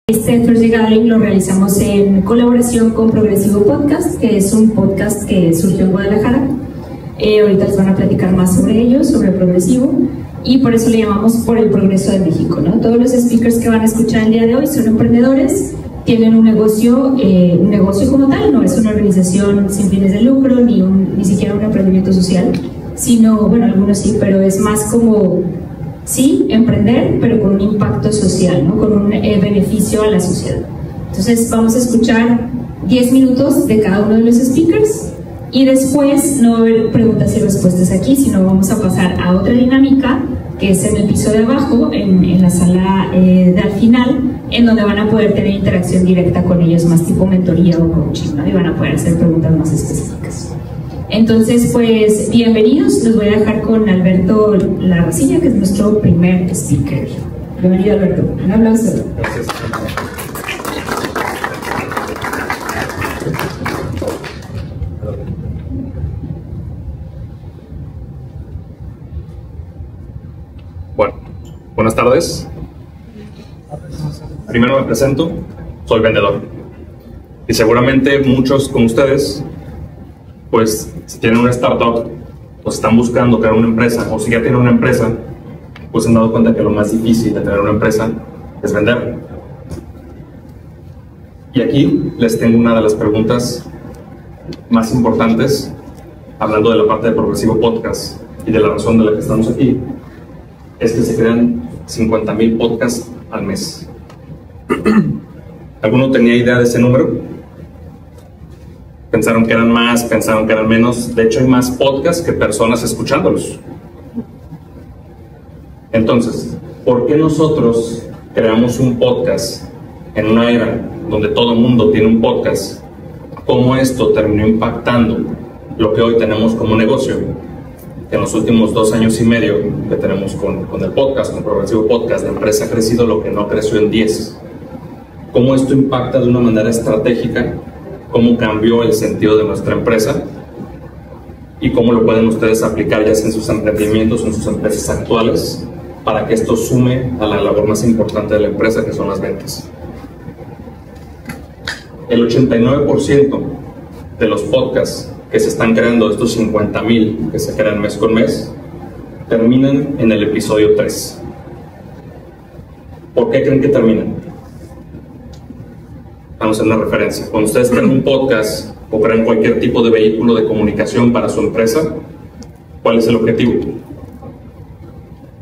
Este First Gathering lo realizamos en colaboración con Progresivo Podcast, que es un podcast que surgió en Guadalajara. Ahorita les van a platicar más sobre ellos, sobre Progresivo, y por eso le llamamos Por el Progreso de México, ¿no? Todos los speakers que van a escuchar el día de hoy son emprendedores, tienen un negocio como tal, no es una organización sin fines de lucro, ni siquiera un emprendimiento social, sino, bueno, algunos sí, pero es más como, sí, emprender, pero con un impacto social, ¿no? Con un beneficio a la sociedad. Entonces vamos a escuchar 10 minutos de cada uno de los speakers y después no va a haber preguntas y respuestas aquí, sino vamos a pasar a otra dinámica que es en el piso de abajo, en la sala de al final, en donde van a poder tener interacción directa con ellos, más tipo mentoría o coaching, ¿no? Y van a poder hacer preguntas más específicas. Entonces, pues, bienvenidos. Los voy a dejar con Alberto Larracilla, que es nuestro primer speaker. Bienvenido, Alberto. Un aplauso. Gracias. Bueno, buenas tardes. Primero me presento, soy vendedor. Y seguramente muchos con ustedes, pues si tienen una startup o están buscando crear una empresa, o si ya tienen una empresa, pues se han dado cuenta que lo más difícil de tener una empresa es vender. Y aquí les tengo una de las preguntas más importantes, hablando de la parte de Progresivo Podcast y de la razón de la que estamos aquí, es que se crean 50,000 podcasts al mes. ¿Alguno tenía idea de ese número? Pensaron que eran más, pensaron que eran menos. De hecho, hay más podcasts que personas escuchándolos. Entonces, ¿por qué nosotros creamos un podcast en una era donde todo el mundo tiene un podcast? ¿Cómo esto terminó impactando lo que hoy tenemos como negocio? En los últimos 2 años y medio que tenemos con el podcast, con Progresivo Podcast, la empresa ha crecido lo que no creció en 10. ¿Cómo esto impacta de una manera estratégica? ¿Cómo cambió el sentido de nuestra empresa? ¿Y cómo lo pueden ustedes aplicar ya sea en sus emprendimientos o en sus empresas actuales para que esto sume a la labor más importante de la empresa, que son las ventas? El 89% de los podcasts que se están creando, estos 50,000 que se crean mes con mes, terminan en el episodio 3. ¿Por qué creen que terminan? Vamos a hacer una referencia. Cuando ustedes crean un podcast o crean cualquier tipo de vehículo de comunicación para su empresa, ¿cuál es el objetivo?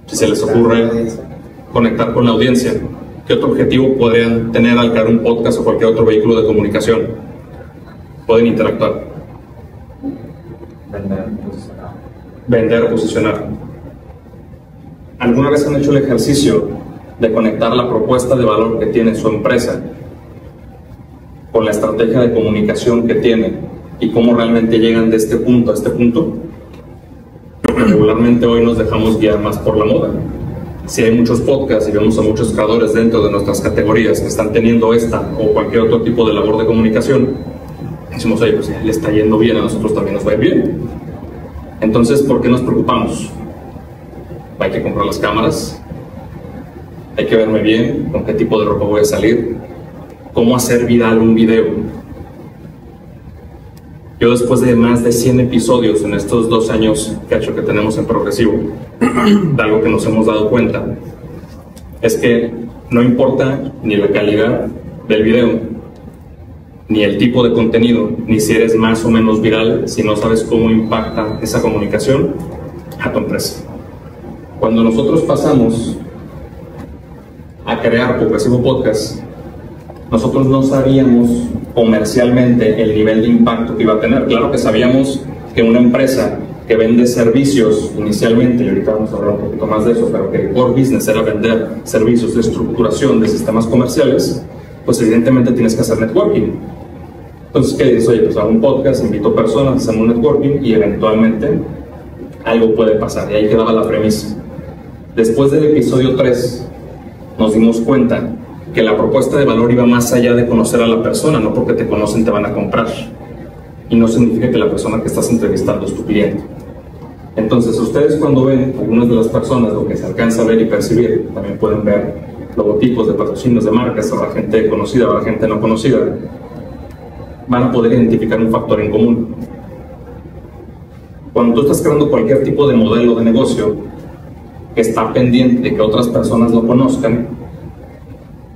Si se les ocurre conectar con la audiencia, ¿qué otro objetivo podrían tener al crear un podcast o cualquier otro vehículo de comunicación? Pueden interactuar. Vender o posicionar. ¿Alguna vez han hecho el ejercicio de conectar la propuesta de valor que tiene su empresa con la estrategia de comunicación que tiene y cómo realmente llegan de este punto a este punto? Porque regularmente hoy nos dejamos guiar más por la moda. Si hay muchos podcasts y vemos a muchos creadores dentro de nuestras categorías que están teniendo esta o cualquier otro tipo de labor de comunicación, decimos, oye, pues le está yendo bien, a nosotros también nos va a ir bien. Entonces, ¿por qué nos preocupamos? Hay que comprar las cámaras, hay que verme bien, con qué tipo de ropa voy a salir, cómo hacer viral un video. Yo, después de más de 100 episodios en estos 2 años que tenemos en Progresivo, de algo que nos hemos dado cuenta, es que no importa ni la calidad del video, ni el tipo de contenido, ni si eres más o menos viral, si no sabes cómo impacta esa comunicación a tu empresa. Cuando nosotros pasamos a crear Progresivo Podcast, nosotros no sabíamos comercialmente el nivel de impacto que iba a tener. Claro que sabíamos que una empresa que vende servicios inicialmente, y ahorita vamos a hablar un poquito más de eso, pero que el core business era vender servicios de estructuración de sistemas comerciales, pues evidentemente tienes que hacer networking. Entonces, ¿qué dices? Oye, pues hago un podcast, invito personas, hacemos un networking y eventualmente algo puede pasar. Y ahí quedaba la premisa. Después del episodio 3, nos dimos cuenta que la propuesta de valor iba más allá de conocer a la persona. No porque te conocen te van a comprar. Y no significa que la persona que estás entrevistando es tu cliente. Entonces, ustedes cuando ven algunas de las personas, lo que se alcanza a ver y percibir, también pueden ver logotipos, de patrocinios, de marcas, habrá gente conocida, habrá gente no conocida, van a poder identificar un factor en común. Cuando tú estás creando cualquier tipo de modelo de negocio que está pendiente de que otras personas lo conozcan,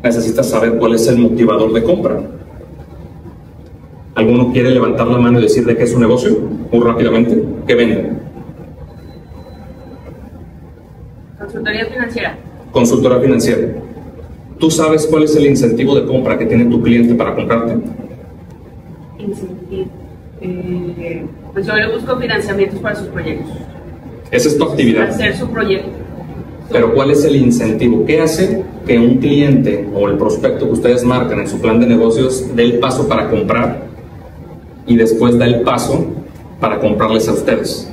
necesitas saber cuál es el motivador de compra. ¿Alguno quiere levantar la mano y decir de qué es su negocio? Muy rápidamente. ¿Qué venden? Consultoría financiera. Consultora financiera. ¿Tú sabes cuál es el incentivo de compra que tiene tu cliente para comprarte? Incentivo. Pues yo le busco financiamientos para sus proyectos. Esa es tu actividad. Hacer su proyecto. Pero ¿cuál es el incentivo? ¿Qué hace que un cliente o el prospecto que ustedes marcan en su plan de negocios dé el paso para comprar y después da el paso para comprarles a ustedes?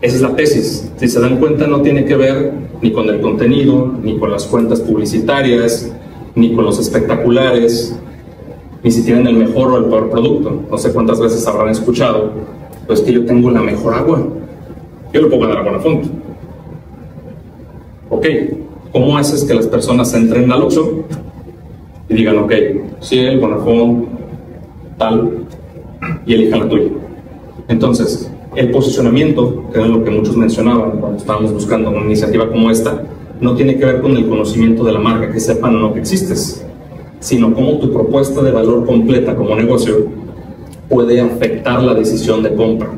Esa es la tesis. Si se dan cuenta, no tiene que ver ni con el contenido, ni con las cuentas publicitarias, ni con los espectaculares, ni si tienen el mejor o el peor producto. No sé cuántas veces habrán escuchado, pues que yo tengo la mejor agua. Yo le puedo ganar a Bonafont. Ok, ¿cómo haces que las personas entren al Oxxo y digan, ok, sí, el Bonafont, tal, y elijan la tuya? Entonces, el posicionamiento, que es lo que muchos mencionaban cuando estábamos buscando una iniciativa como esta, no tiene que ver con el conocimiento de la marca, que sepan o no que existes, sino cómo tu propuesta de valor completa como negocio puede afectar la decisión de compra.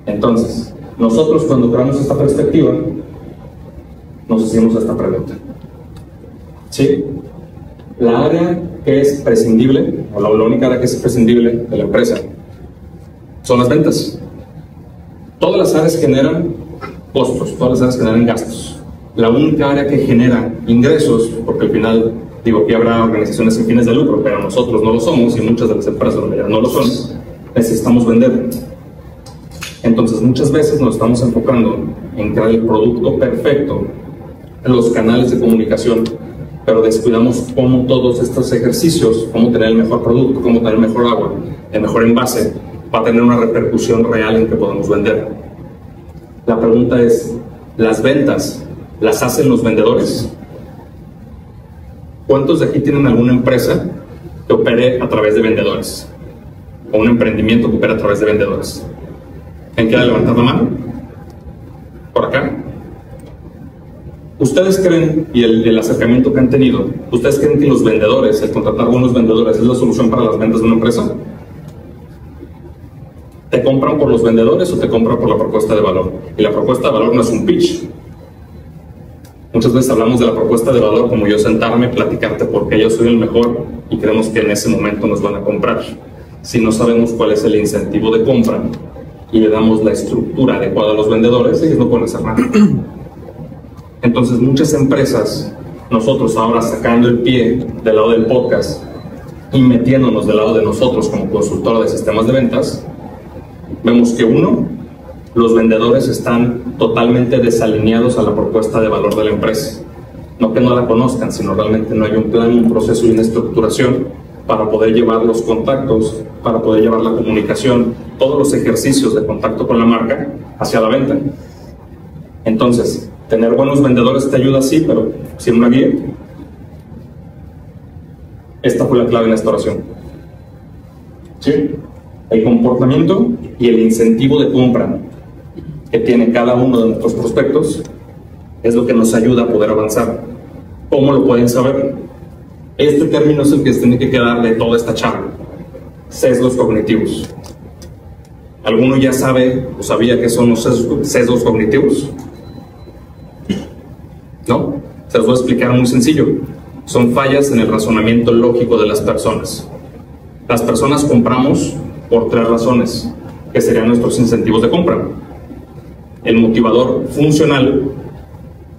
Entonces, nosotros cuando creamos esta perspectiva, nos hicimos esta pregunta. ¿Sí? La área que es prescindible, o la única área que es prescindible de la empresa, son las ventas. Todas las áreas generan costos, todas las áreas generan gastos. La única área que genera ingresos, porque al final, digo, aquí habrá organizaciones sin fines de lucro, pero nosotros no lo somos y muchas de las empresas no lo son, necesitamos vender. Entonces, muchas veces nos estamos enfocando en crear el producto perfecto, en los canales de comunicación, pero descuidamos cómo todos estos ejercicios, cómo tener el mejor producto, cómo tener el mejor agua, el mejor envase, va a tener una repercusión real en que podemos vender. La pregunta es, ¿las ventas las hacen los vendedores? ¿Cuántos de aquí tienen alguna empresa que opere a través de vendedores? ¿O un emprendimiento que opere a través de vendedores? ¿Quién quiere levantar la mano? ¿Por acá? ¿Ustedes creen, y el acercamiento que han tenido, ustedes creen que los vendedores, el contratar buenos vendedores, es la solución para las ventas de una empresa? ¿Te compran por los vendedores o te compran por la propuesta de valor? Y la propuesta de valor no es un pitch. Muchas veces hablamos de la propuesta de valor como yo sentarme, platicarte porque yo soy el mejor y creemos que en ese momento nos van a comprar. Si no sabemos cuál es el incentivo de compra y le damos la estructura adecuada a los vendedores, ellos no pueden hacer nada. Entonces muchas empresas, nosotros ahora sacando el pie del lado del podcast y metiéndonos del lado de nosotros como consultora de sistemas de ventas, vemos que uno, los vendedores están totalmente desalineados a la propuesta de valor de la empresa. No que no la conozcan, sino realmente no hay un plan, un proceso y una estructuración para poder llevar los contactos, para poder llevar la comunicación, todos los ejercicios de contacto con la marca hacia la venta. Entonces, tener buenos vendedores te ayuda, sí, pero sin una guía. Esta fue la clave en esta oración. ¿Sí? El comportamiento y el incentivo de compra que tiene cada uno de nuestros prospectos es lo que nos ayuda a poder avanzar. ¿Cómo lo pueden saber? Este término es el que se tiene que quedar de toda esta charla. Sesgos cognitivos. ¿Alguno ya sabe o sabía qué son los sesgos cognitivos? ¿No? Se los voy a explicar muy sencillo. Son fallas en el razonamiento lógico de las personas. Las personas compramos por tres razones, que serían nuestros incentivos de compra. El motivador funcional,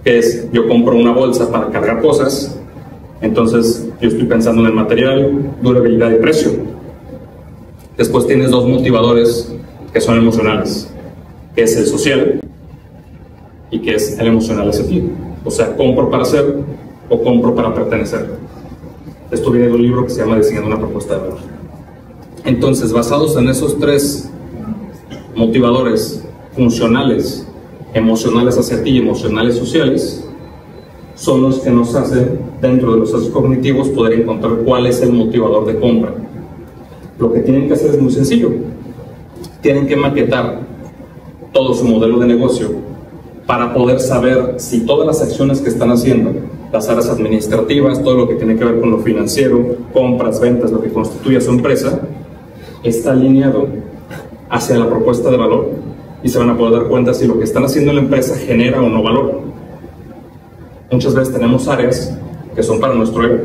que es yo compro una bolsa para cargar cosas, entonces yo estoy pensando en el material, durabilidad y precio. Después tienes dos motivadores que son emocionales, que es el social y que es el emocional hacia ti. O sea, compro para ser o compro para pertenecer. Esto viene de un libro que se llama Diseñando una propuesta de valor. Entonces, basados en esos tres motivadores funcionales, emocionales hacia ti y emocionales sociales, son los que nos hacen, dentro de los sesgos cognitivos, poder encontrar cuál es el motivador de compra. Lo que tienen que hacer es muy sencillo. Tienen que maquetar todo su modelo de negocio para poder saber si todas las acciones que están haciendo, las áreas administrativas, todo lo que tiene que ver con lo financiero, compras, ventas, lo que constituye a su empresa, está alineado hacia la propuesta de valor, y se van a poder dar cuenta si lo que están haciendo en la empresa genera o no valor. Muchas veces tenemos áreas que son para nuestro ego.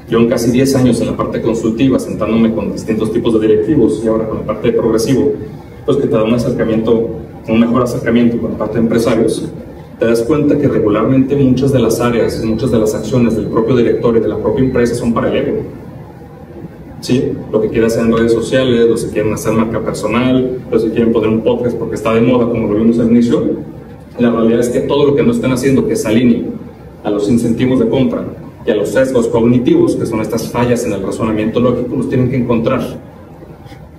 Yo en casi 10 años en la parte consultiva, sentándome con distintos tipos de directivos y ahora con la parte de progresivo, pues que te da un acercamiento, un mejor acercamiento con la parte de empresarios, te das cuenta que regularmente muchas de las áreas, muchas de las acciones del propio director y de la propia empresa son para el ego. ¿Sí? Lo que quieren hacer en redes sociales, los que quieren hacer marca personal, los que quieren poner un podcast porque está de moda, como lo vimos al inicio. La realidad es que todo lo que no estén haciendo que se alinee a los incentivos de compra y a los sesgos cognitivos, que son estas fallas en el razonamiento lógico, los tienen que encontrar.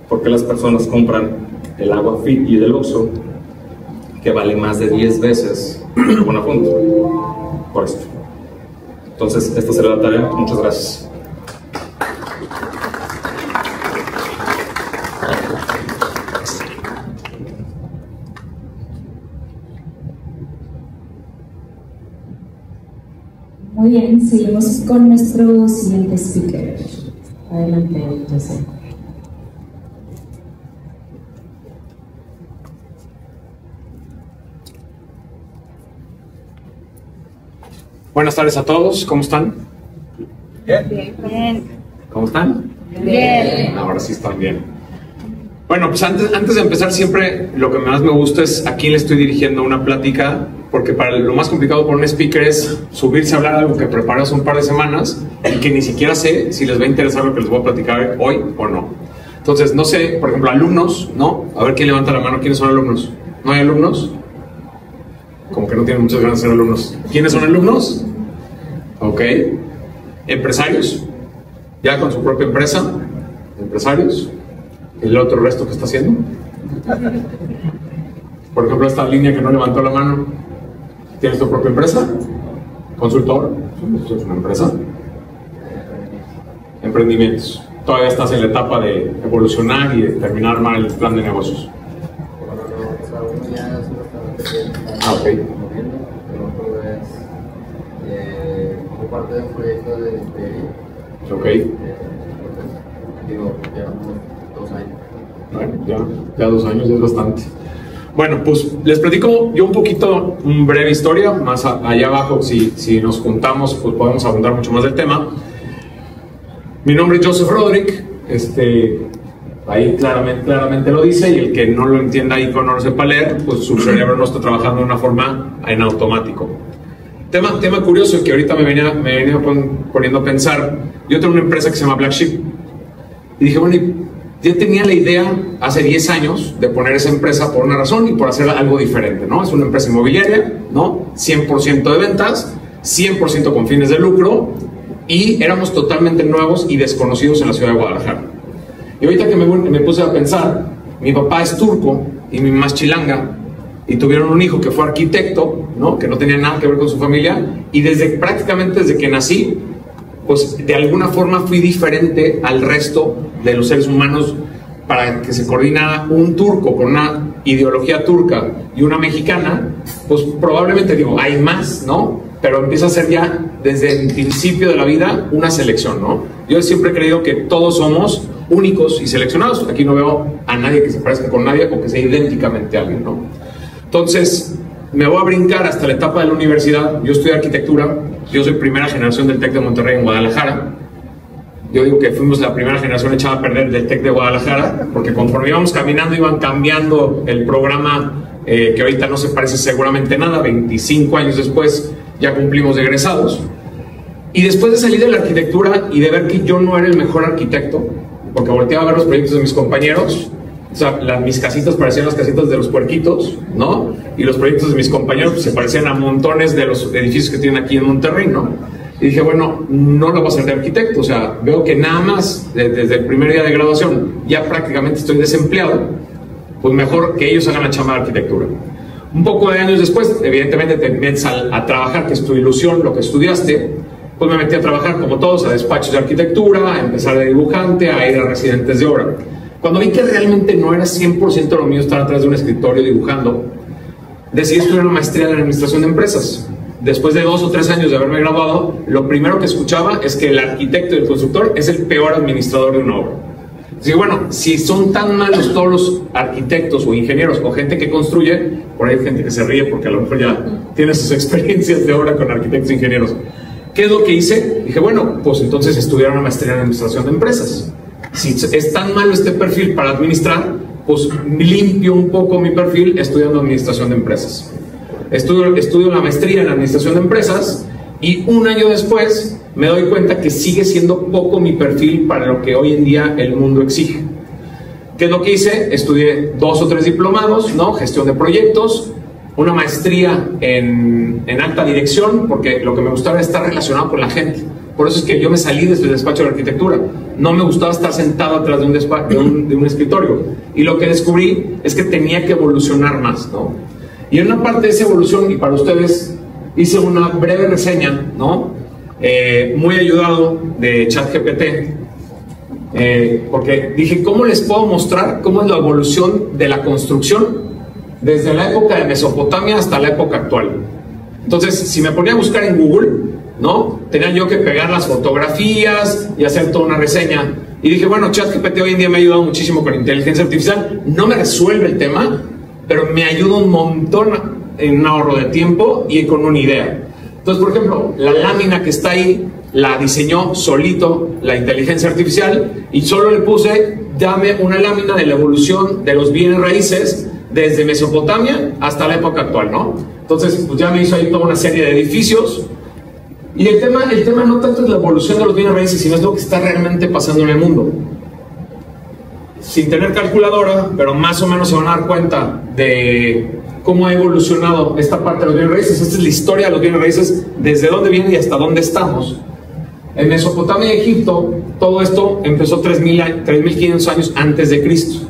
¿Por qué las personas compran el agua Fiti del Oxxo, que vale más de 10 veces de buena fuente? Por esto. Entonces, esta será la tarea. Muchas gracias. Muy bien, seguimos con nuestro siguiente speaker. Adelante, José. Buenas tardes a todos, ¿cómo están? Bien. ¿Cómo están? Bien. Ahora sí están bien. Bueno, pues antes de empezar, siempre lo que más me gusta es a quién le estoy dirigiendo una plática, porque para lo más complicado para un speaker es subirse a hablar algo que preparé hace un par de semanas y que ni siquiera sé si les va a interesar lo que les voy a platicar hoy o no. Entonces, no sé, por ejemplo, alumnos, ¿no? A ver quién levanta la mano, ¿quiénes son alumnos? ¿No hay alumnos? Como que no tienen muchas ganas de ser alumnos. ¿Quiénes son alumnos? Ok. ¿Empresarios? ¿Ya con su propia empresa? ¿Empresarios? ¿El otro resto que está haciendo? Por ejemplo, esta línea que no levantó la mano. ¿Tienes tu propia empresa? ¿Consultor? ¿Esto es una empresa? Emprendimientos. Todavía estás en la etapa de evolucionar y de terminar mal el plan de negocios. Ah, ok. Parte de un proyecto de despedida. Ok. Digo, ya 2 años. Bueno, ya 2 años es bastante. Bueno, pues les platico yo un poquito, una breve historia, más allá abajo, si nos juntamos, pues podemos abundar mucho más del tema. Mi nombre es Joseph Roderick, ahí claramente lo dice, y el que no lo entienda ahí, no lo sepa leer, pues su cerebro no está trabajando de una forma en automático. Tema curioso que ahorita me venía poniendo a pensar. Yo tengo una empresa que se llama Black Sheep y dije, bueno, yo tenía la idea hace 10 años de poner esa empresa por una razón y por hacer algo diferente, ¿no? Es una empresa inmobiliaria, ¿no? 100% de ventas, 100% con fines de lucro, y éramos totalmente nuevos y desconocidos en la ciudad de Guadalajara. Y ahorita que me puse a pensar, mi papá es turco y mi mamá es chilanga, y tuvieron un hijo que fue arquitecto, ¿no? Que no tenía nada que ver con su familia, y prácticamente desde que nací, pues de alguna forma fui diferente al resto de los seres humanos para que se coordinara un turco con una ideología turca y una mexicana. Pues probablemente, digo, hay más, ¿no? Pero empieza a ser ya desde el principio de la vida una selección, ¿no? Yo siempre he creído que todos somos únicos y seleccionados. Aquí no veo a nadie que se parezca con nadie o que sea idénticamente a alguien, ¿no? Entonces, me voy a brincar hasta la etapa de la universidad. Yo estudié arquitectura, yo soy primera generación del TEC de Monterrey en Guadalajara. Yo digo que fuimos la primera generación echada a perder del TEC de Guadalajara, porque conforme íbamos caminando iban cambiando el programa, que ahorita no se parece seguramente nada. 25 años después ya cumplimos de egresados. Y después de salir de la arquitectura y de ver que yo no era el mejor arquitecto, porque volteaba a ver los proyectos de mis compañeros, o sea, mis casitas parecían las casitas de los puerquitos, ¿no? Y los proyectos de mis compañeros pues, se parecían a montones de los edificios que tienen aquí en Monterrey, ¿no? Y dije, bueno, no lo voy a hacer de arquitecto. O sea, veo que nada más desde el primer día de graduación ya prácticamente estoy desempleado. Pues mejor que ellos hagan la chamba de arquitectura. Un poco de años después, evidentemente te metes a trabajar, que es tu ilusión, lo que estudiaste. Pues me metí a trabajar como todos, a despachos de arquitectura, a empezar de dibujante, a ir a residentes de obra. Cuando vi que realmente no era 100% lo mío estar atrás de un escritorio dibujando, decidí estudiar una maestría en administración de empresas. Después de 2 o 3 años de haberme graduado, lo primero que escuchaba es que el arquitecto y el constructor es el peor administrador de una obra. Así que bueno, si son tan malos todos los arquitectos o ingenieros o gente que construye, por ahí hay gente que se ríe porque a lo mejor ya tiene sus experiencias de obra con arquitectos e ingenieros. ¿Qué es lo que hice? Dije, bueno, pues entonces estudiar una maestría en administración de empresas. Si es tan malo este perfil para administrar, pues limpio un poco mi perfil estudiando administración de empresas. Estudio la maestría en administración de empresas y un año después me doy cuenta que sigue siendo poco mi perfil para lo que hoy en día el mundo exige. ¿Qué es lo que hice? Estudié 2 o 3 diplomados, ¿no? Gestión de proyectos, una maestría en alta dirección, porque lo que me gustaba era estar relacionado con la gente. Por eso es que yo me salí desde el despacho de arquitectura. No me gustaba estar sentado atrás de un escritorio. Y lo que descubrí es que tenía que evolucionar más, ¿no? Y en una parte de esa evolución, y para ustedes, hice una breve reseña, ¿no? Muy ayudado de ChatGPT, porque dije, ¿cómo les puedo mostrar cómo es la evolución de la construcción desde la época de Mesopotamia hasta la época actual? Entonces, si me ponía a buscar en Google, ¿no? Tenía yo que pegar las fotografías y hacer toda una reseña. Y dije, bueno, ChatGPT hoy en día me ha ayudado muchísimo con inteligencia artificial. No me resuelve el tema, pero me ayuda un montón en un ahorro de tiempo y con una idea. Entonces, por ejemplo, la lámina que está ahí la diseñó solito la inteligencia artificial y solo le puse, dame una lámina de la evolución de los bienes raíces desde Mesopotamia hasta la época actual, ¿no? Entonces, pues ya me hizo ahí toda una serie de edificios. Y el tema no tanto es la evolución de los bienes raíces, sino es lo que está realmente pasando en el mundo. Sin tener calculadora, pero más o menos se van a dar cuenta de cómo ha evolucionado esta parte de los bienes raíces. Esta es la historia de los bienes raíces, desde dónde viene y hasta dónde estamos. En Mesopotamia y Egipto, todo esto empezó 3.500 años antes de Cristo.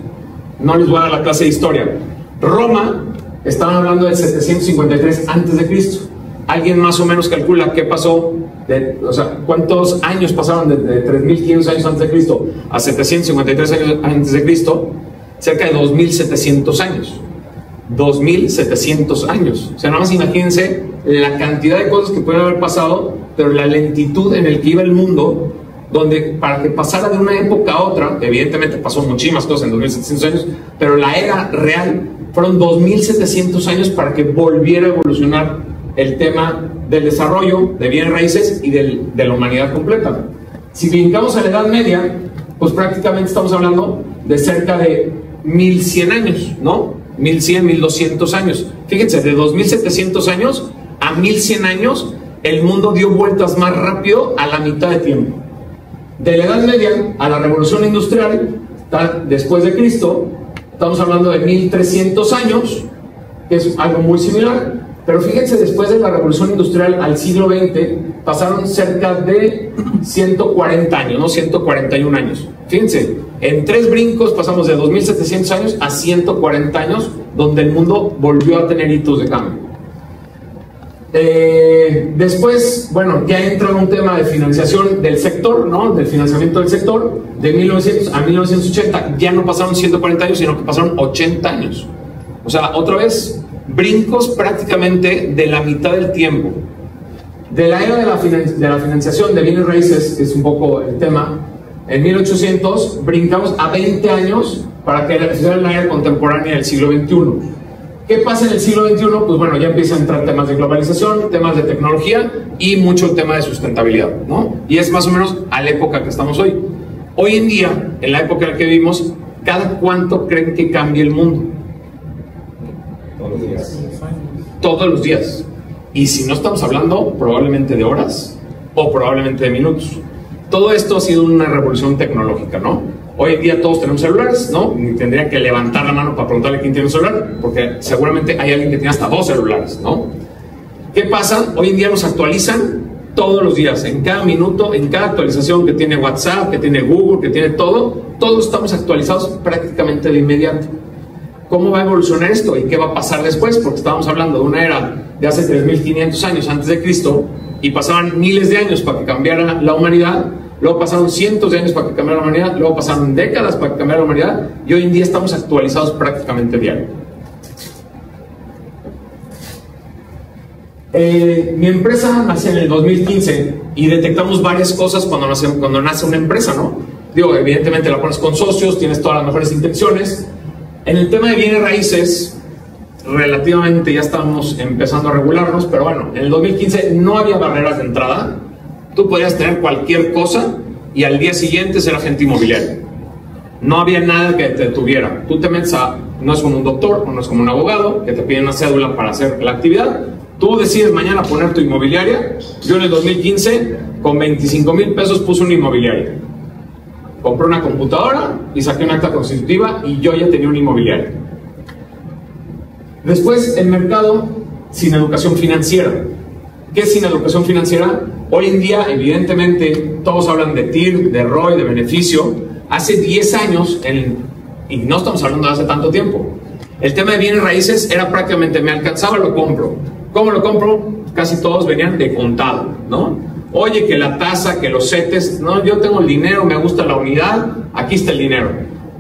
No les voy a dar la clase de historia. Roma, estaban hablando del 753 antes de Cristo. ¿Alguien más o menos calcula qué pasó? O sea, ¿cuántos años pasaron de 3.500 años antes de Cristo a 753 años antes de Cristo? Cerca de 2.700 años. 2.700 años. O sea, nada más imagínense la cantidad de cosas que pueden haber pasado, pero la lentitud en el que iba el mundo, donde para que pasara de una época a otra, evidentemente pasó muchísimas cosas en 2.700 años, pero la era real fueron 2.700 años para que volviera a evolucionar el tema del desarrollo de bienes raíces y de la humanidad completa. Si brincamos a la Edad Media, pues prácticamente estamos hablando de cerca de 1.100 años, ¿no? 1.100, 1.200 años. Fíjense, de 2.700 años a 1.100 años, el mundo dio vueltas más rápido a la mitad de tiempo. De la Edad Media a la Revolución Industrial, después de Cristo, estamos hablando de 1.300 años, que es algo muy similar. Pero fíjense, después de la Revolución Industrial al siglo XX, pasaron cerca de 140 años, ¿no? 141 años. Fíjense, en 3 brincos pasamos de 2.700 años a 140 años, donde el mundo volvió a tener hitos de cambio. Después, bueno, ya entra un tema de financiación del sector, ¿no? Del financiamiento del sector. De 1900 a 1980 ya no pasaron 140 años, sino que pasaron 80 años. O sea, otra vez, brincos prácticamente de la mitad del tiempo. De la era de la financiación de bienes raíces, que es un poco el tema, en 1800 brincamos a 20 años para que sea la era contemporánea del siglo XXI. ¿Qué pasa en el siglo XXI? Pues bueno, ya empiezan a entrar temas de globalización, temas de tecnología y mucho tema de sustentabilidad, ¿no? Y es más o menos a la época que estamos hoy. Hoy en día, en la época en la que vivimos, ¿cada cuánto creen que cambie el mundo? Todos los días. Todos los días. Y si no estamos hablando probablemente de horas o probablemente de minutos. Todo esto ha sido una revolución tecnológica, ¿no? Hoy en día todos tenemos celulares, ¿no? Ni tendría que levantar la mano para preguntarle quién tiene un celular, porque seguramente hay alguien que tiene hasta 2 celulares, ¿no? ¿Qué pasa? Hoy en día nos actualizan todos los días, en cada minuto, en cada actualización que tiene WhatsApp, que tiene Google, que tiene todo, todos estamos actualizados prácticamente de inmediato. ¿cómo va a evolucionar esto y qué va a pasar después? Porque estábamos hablando de una era de hace 3.500 años antes de Cristo y pasaban miles de años para que cambiara la humanidad, luego pasaron cientos de años para que cambiara la humanidad, luego pasaron décadas para que cambiara la humanidad y hoy en día estamos actualizados prácticamente diario. Mi empresa nace en el 2015 y detectamos varias cosas cuando nace una empresa, ¿no? Digo, evidentemente la pones con socios, tienes todas las mejores intenciones. En el tema de bienes raíces, relativamente ya estamos empezando a regularnos, pero bueno, en el 2015 no había barreras de entrada. Tú podías tener cualquier cosa y al día siguiente ser agente inmobiliario. No había nada que te detuviera. Tú te metes no es como un doctor o no es como un abogado que te piden una cédula para hacer la actividad. Tú decides mañana poner tu inmobiliaria. Yo en el 2015 con 25,000 pesos puse una inmobiliaria. Compré una computadora y saqué un acta constitutiva y yo ya tenía una inmobiliaria. Después, el mercado sin educación financiera. ¿Qué es sin educación financiera? Hoy en día, evidentemente, todos hablan de TIR, de ROI, de beneficio. Hace 10 años, y no estamos hablando de hace tanto tiempo, el tema de bienes raíces era prácticamente, me alcanzaba, lo compro. ¿Cómo lo compro? Casi todos venían de contado, ¿no? Oye, que la tasa, que los CETES, no, yo tengo el dinero, me gusta la unidad, aquí está el dinero.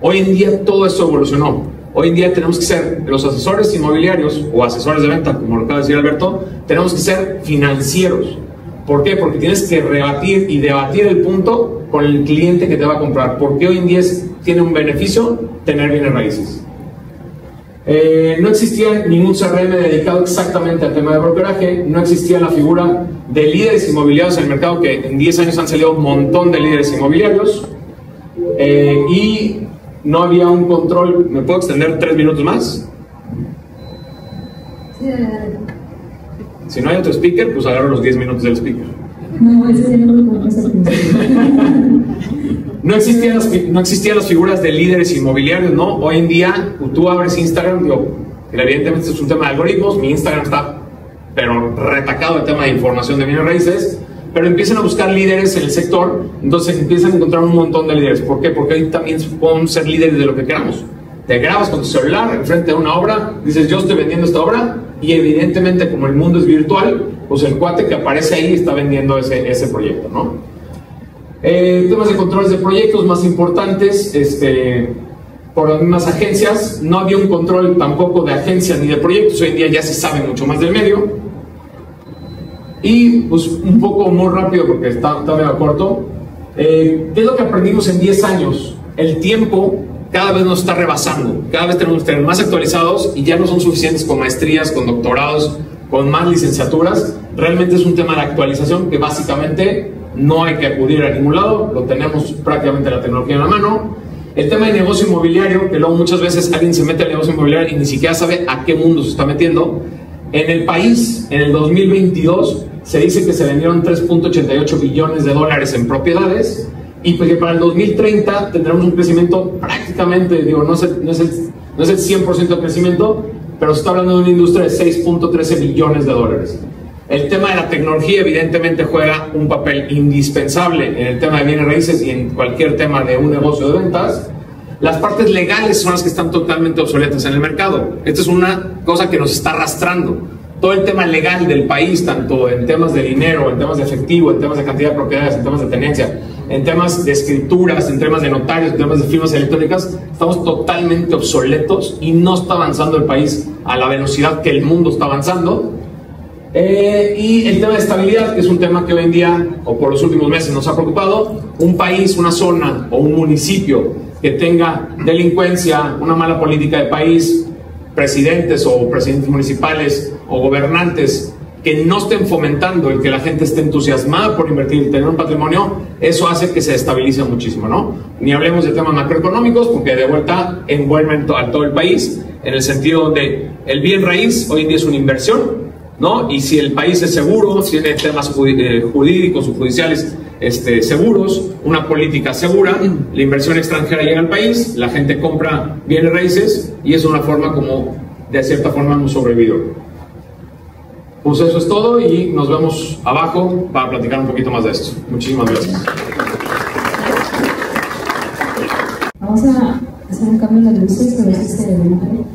Hoy en día todo esto evolucionó. Hoy en día tenemos que ser los asesores inmobiliarios o asesores de venta, como lo acaba de decir Alberto, tenemos que ser financieros. ¿Por qué? Porque tienes que rebatir y debatir el punto con el cliente que te va a comprar. Porque hoy en día tiene un beneficio tener bienes raíces. No existía ningún CRM dedicado exactamente al tema de brokeraje, no existía la figura de líderes inmobiliarios en el mercado, que en 10 años han salido un montón de líderes inmobiliarios, y no había un control. ¿Me puedo extender 3 minutos más? Sí, dale. Si no hay otro speaker, pues agarro los 10 minutos del speaker. No, ese sería lo que pasa. No existían las figuras de líderes inmobiliarios, ¿no? Hoy en día, tú abres Instagram, evidentemente esto es un tema de algoritmos, mi Instagram está, pero retacado el tema de información de bienes raíces, pero empiezan a buscar líderes en el sector, entonces empiezan a encontrar un montón de líderes. ¿Por qué? Porque hoy también podemos ser líderes de lo que queramos. Te grabas con tu celular enfrente de una obra, dices, yo estoy vendiendo esta obra, y evidentemente, como el mundo es virtual, pues el cuate que aparece ahí está vendiendo ese proyecto, ¿no? Temas de controles de proyectos más importantes, por las mismas agencias. No había un control tampoco de agencias ni de proyectos. Hoy en día ya se sabe mucho más del medio. Y pues un poco muy rápido porque está medio corto. ¿Qué es lo que aprendimos en 10 años? El tiempo cada vez nos está rebasando. Cada vez tenemos que estar más actualizados y ya no son suficientes con maestrías, con doctorados, con más licenciaturas. Realmente es un tema de actualización que básicamente no hay que acudir a ningún lado, lo tenemos prácticamente la tecnología en la mano. El tema de negocio inmobiliario, que luego muchas veces alguien se mete al negocio inmobiliario y ni siquiera sabe a qué mundo se está metiendo. En el país, en el 2022, se dice que se vendieron 3.88 billones de dólares en propiedades y que para el 2030 tendremos un crecimiento prácticamente, no es el 100% de crecimiento, pero se está hablando de una industria de 6.13 billones de dólares. El tema de la tecnología evidentemente juega un papel indispensable en el tema de bienes raíces y en cualquier tema de un negocio de ventas. Las partes legales son las que están totalmente obsoletas en el mercado. Esta es una cosa que nos está arrastrando. Todo el tema legal del país, tanto en temas de dinero, en temas de efectivo, en temas de cantidad de propiedades, en temas de tenencia, en temas de escrituras, en temas de notarios, en temas de firmas electrónicas, estamos totalmente obsoletos y no está avanzando el país a la velocidad que el mundo está avanzando. Y el tema de estabilidad, que es un tema que hoy en día, o por los últimos meses, nos ha preocupado. Un país, una zona o un municipio que tenga delincuencia, una mala política de país, presidentes municipales o gobernantes que no estén fomentando el que la gente esté entusiasmada por invertir y tener un patrimonio, eso hace que se estabilice muchísimo, ¿no? Ni hablemos de temas macroeconómicos, porque de vuelta envuelven a todo el país, en el sentido donde el bien raíz hoy en día es una inversión, ¿no? Y si el país es seguro, si tiene temas jurídicos o judiciales seguros, una política segura, la inversión extranjera llega al país, la gente compra bienes raíces y es una forma como, de cierta forma, hemos sobrevivido. Pues eso es todo y nos vemos abajo para platicar un poquito más de esto. Muchísimas gracias. Vamos a Hacer un cambio en las luces, a ver si se ve mejor.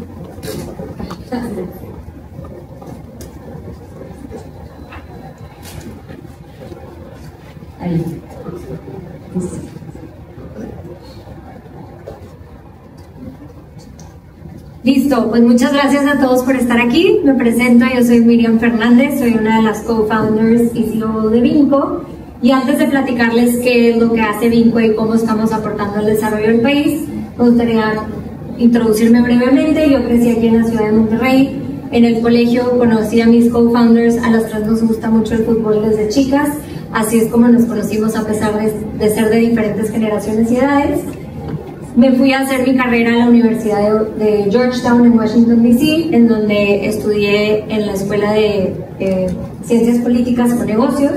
Ahí. Listo. Listo, pues muchas gracias a todos por estar aquí. Me presento, yo soy Miriam Fernández, soy una de las co-founders y CEO de Vinco. Y antes de platicarles qué es lo que hace Vinco y cómo estamos aportando al desarrollo del país, me gustaría introducirme brevemente. Yo crecí aquí en la ciudad de Monterrey. En el colegio conocí a mis co-founders, a las tres nos gusta mucho el fútbol desde chicas. Así es como nos conocimos a pesar de ser de diferentes generaciones y edades. Me fui a hacer mi carrera en la Universidad de Georgetown en Washington, D.C., en donde estudié en la Escuela de Ciencias Políticas con Negocios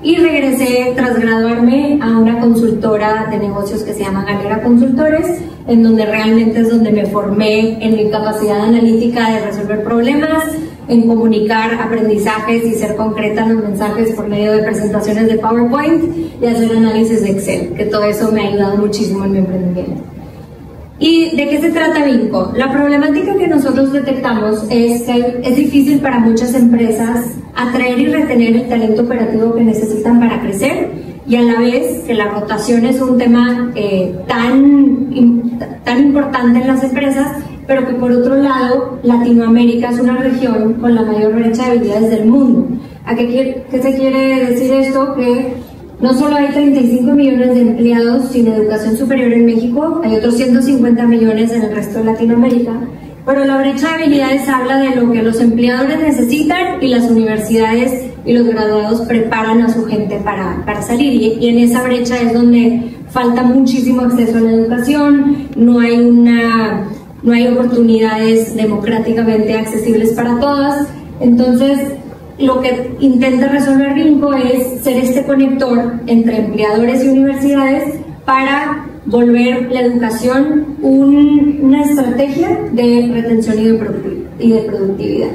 y regresé tras graduarme a una consultora de negocios que se llama Galera Consultores, en donde realmente es donde me formé en mi capacidad analítica de resolver problemas, en comunicar aprendizajes y ser concreta en los mensajes por medio de presentaciones de PowerPoint y hacer análisis de Excel, que todo eso me ha ayudado muchísimo en mi emprendimiento. ¿Y de qué se trata Vinco? La problemática que nosotros detectamos es que es difícil para muchas empresas atraer y retener el talento operativo que necesitan para crecer, y a la vez que la rotación es un tema tan importante en las empresas, pero que por otro lado Latinoamérica es una región con la mayor brecha de habilidades del mundo. ¿A qué se quiere decir esto? Que no solo hay 35 millones de empleados sin educación superior en México, hay otros 150 millones en el resto de Latinoamérica, pero la brecha de habilidades habla de lo que los empleadores necesitan y las universidades y los graduados preparan a su gente para salir, y en esa brecha es donde falta muchísimo acceso a la educación, no hay oportunidades democráticamente accesibles para todas. Entonces, lo que intenta resolver Vinco es ser este conector entre empleadores y universidades para volver la educación una estrategia de retención y de productividad.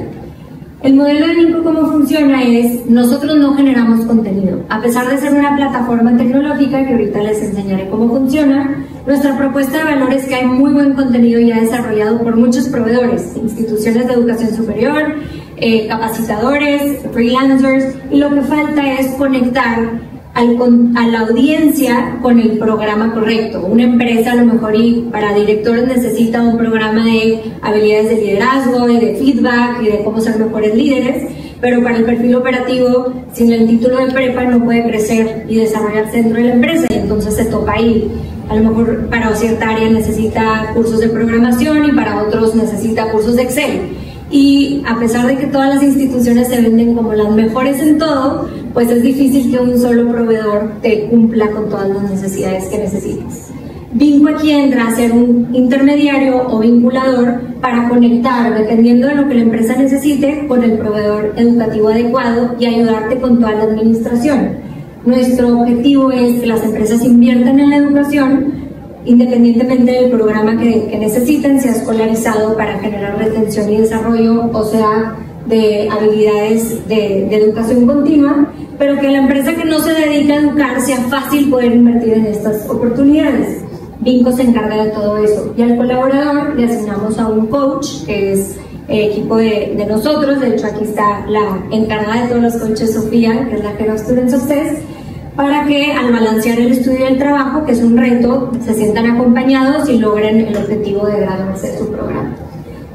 El modelo de Vinco, ¿cómo funciona? Es, nosotros no generamos contenido. A pesar de ser una plataforma tecnológica, que ahorita les enseñaré cómo funciona, nuestra propuesta de valor es que hay muy buen contenido ya desarrollado por muchos proveedores, instituciones de educación superior, capacitadores, freelancers, y lo que falta es conectar a la audiencia con el programa correcto. Una empresa a lo mejor y para directores necesita un programa de habilidades de liderazgo y de feedback y de cómo ser mejores líderes, pero para el perfil operativo, sin el título de prepa no puede crecer y desarrollarse dentro de la empresa, y entonces se topa ahí. A lo mejor para cierta área necesita cursos de programación y para otros necesita cursos de Excel. Y a pesar de que todas las instituciones se venden como las mejores en todo, pues es difícil que un solo proveedor te cumpla con todas las necesidades que necesitas. Vinco aquí entra a ser un intermediario o vinculador para conectar, dependiendo de lo que la empresa necesite, con el proveedor educativo adecuado y ayudarte con toda la administración. Nuestro objetivo es que las empresas inviertan en la educación, independientemente del programa que necesiten, sea escolarizado para generar retención y desarrollo, o sea, de habilidades de educación continua, pero que la empresa que no se dedica a educar sea fácil poder invertir en estas oportunidades. Vinco se encarga de todo eso, y al colaborador le asignamos a un coach, que es equipo de nosotros. De hecho, aquí está la encargada de todos los coaches, Sofía, que es la Head of Student Success, para que al balancear el estudio y el trabajo, que es un reto, se sientan acompañados y logren el objetivo de graduarse de su programa.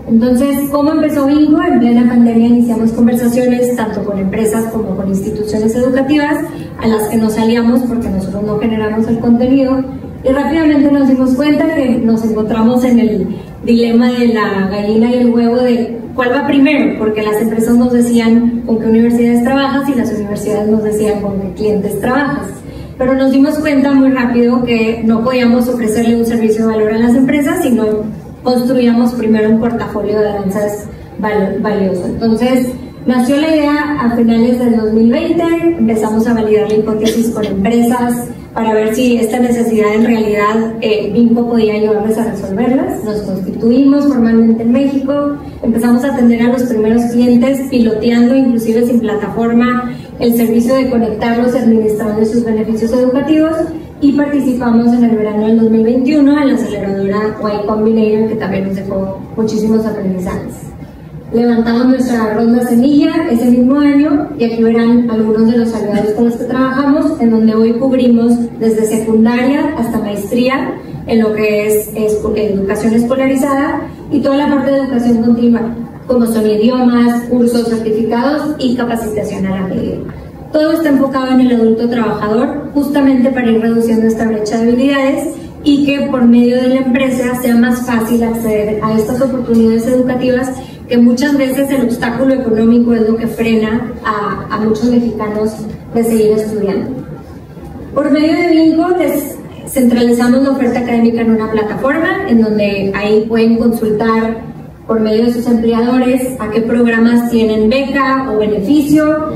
Entonces, ¿cómo empezó Vinco? En plena pandemia iniciamos conversaciones tanto con empresas como con instituciones educativas, a las que nos aliamos porque nosotros no generamos el contenido, y rápidamente nos dimos cuenta que nos encontramos en el dilema de la gallina y el huevo de cuál va primero, porque las empresas nos decían con qué universidades trabajas y las universidades nos decían con qué clientes trabajas. Pero nos dimos cuenta muy rápido que no podíamos ofrecerle un servicio de valor a las empresas si no construíamos primero un portafolio de alianzas valioso. Entonces, nació la idea a finales del 2020, empezamos a validar la hipótesis con empresas para ver si esta necesidad en realidad Vinco podía ayudarles a resolverlas. Nos constituimos formalmente en México, empezamos a atender a los primeros clientes, piloteando inclusive sin plataforma el servicio de conectarlos y administrando sus beneficios educativos, y participamos en el verano del 2021 en la aceleradora Y Combinator, que también nos dejó muchísimos aprendizajes. Levantamos nuestra ronda semilla ese mismo año y aquí verán algunos de los aliados con los que trabajamos, en donde hoy cubrimos desde secundaria hasta maestría en lo que es educación escolarizada y toda la parte de educación continua, como son idiomas, cursos, certificados y capacitación a la medida. Todo está enfocado en el adulto trabajador, justamente para ir reduciendo esta brecha de habilidades y que por medio de la empresa sea más fácil acceder a estas oportunidades educativas, que muchas veces el obstáculo económico es lo que frena a muchos mexicanos de seguir estudiando. Por medio de Vinco les centralizamos la oferta académica en una plataforma en donde ahí pueden consultar por medio de sus empleadores a qué programas tienen beca o beneficio,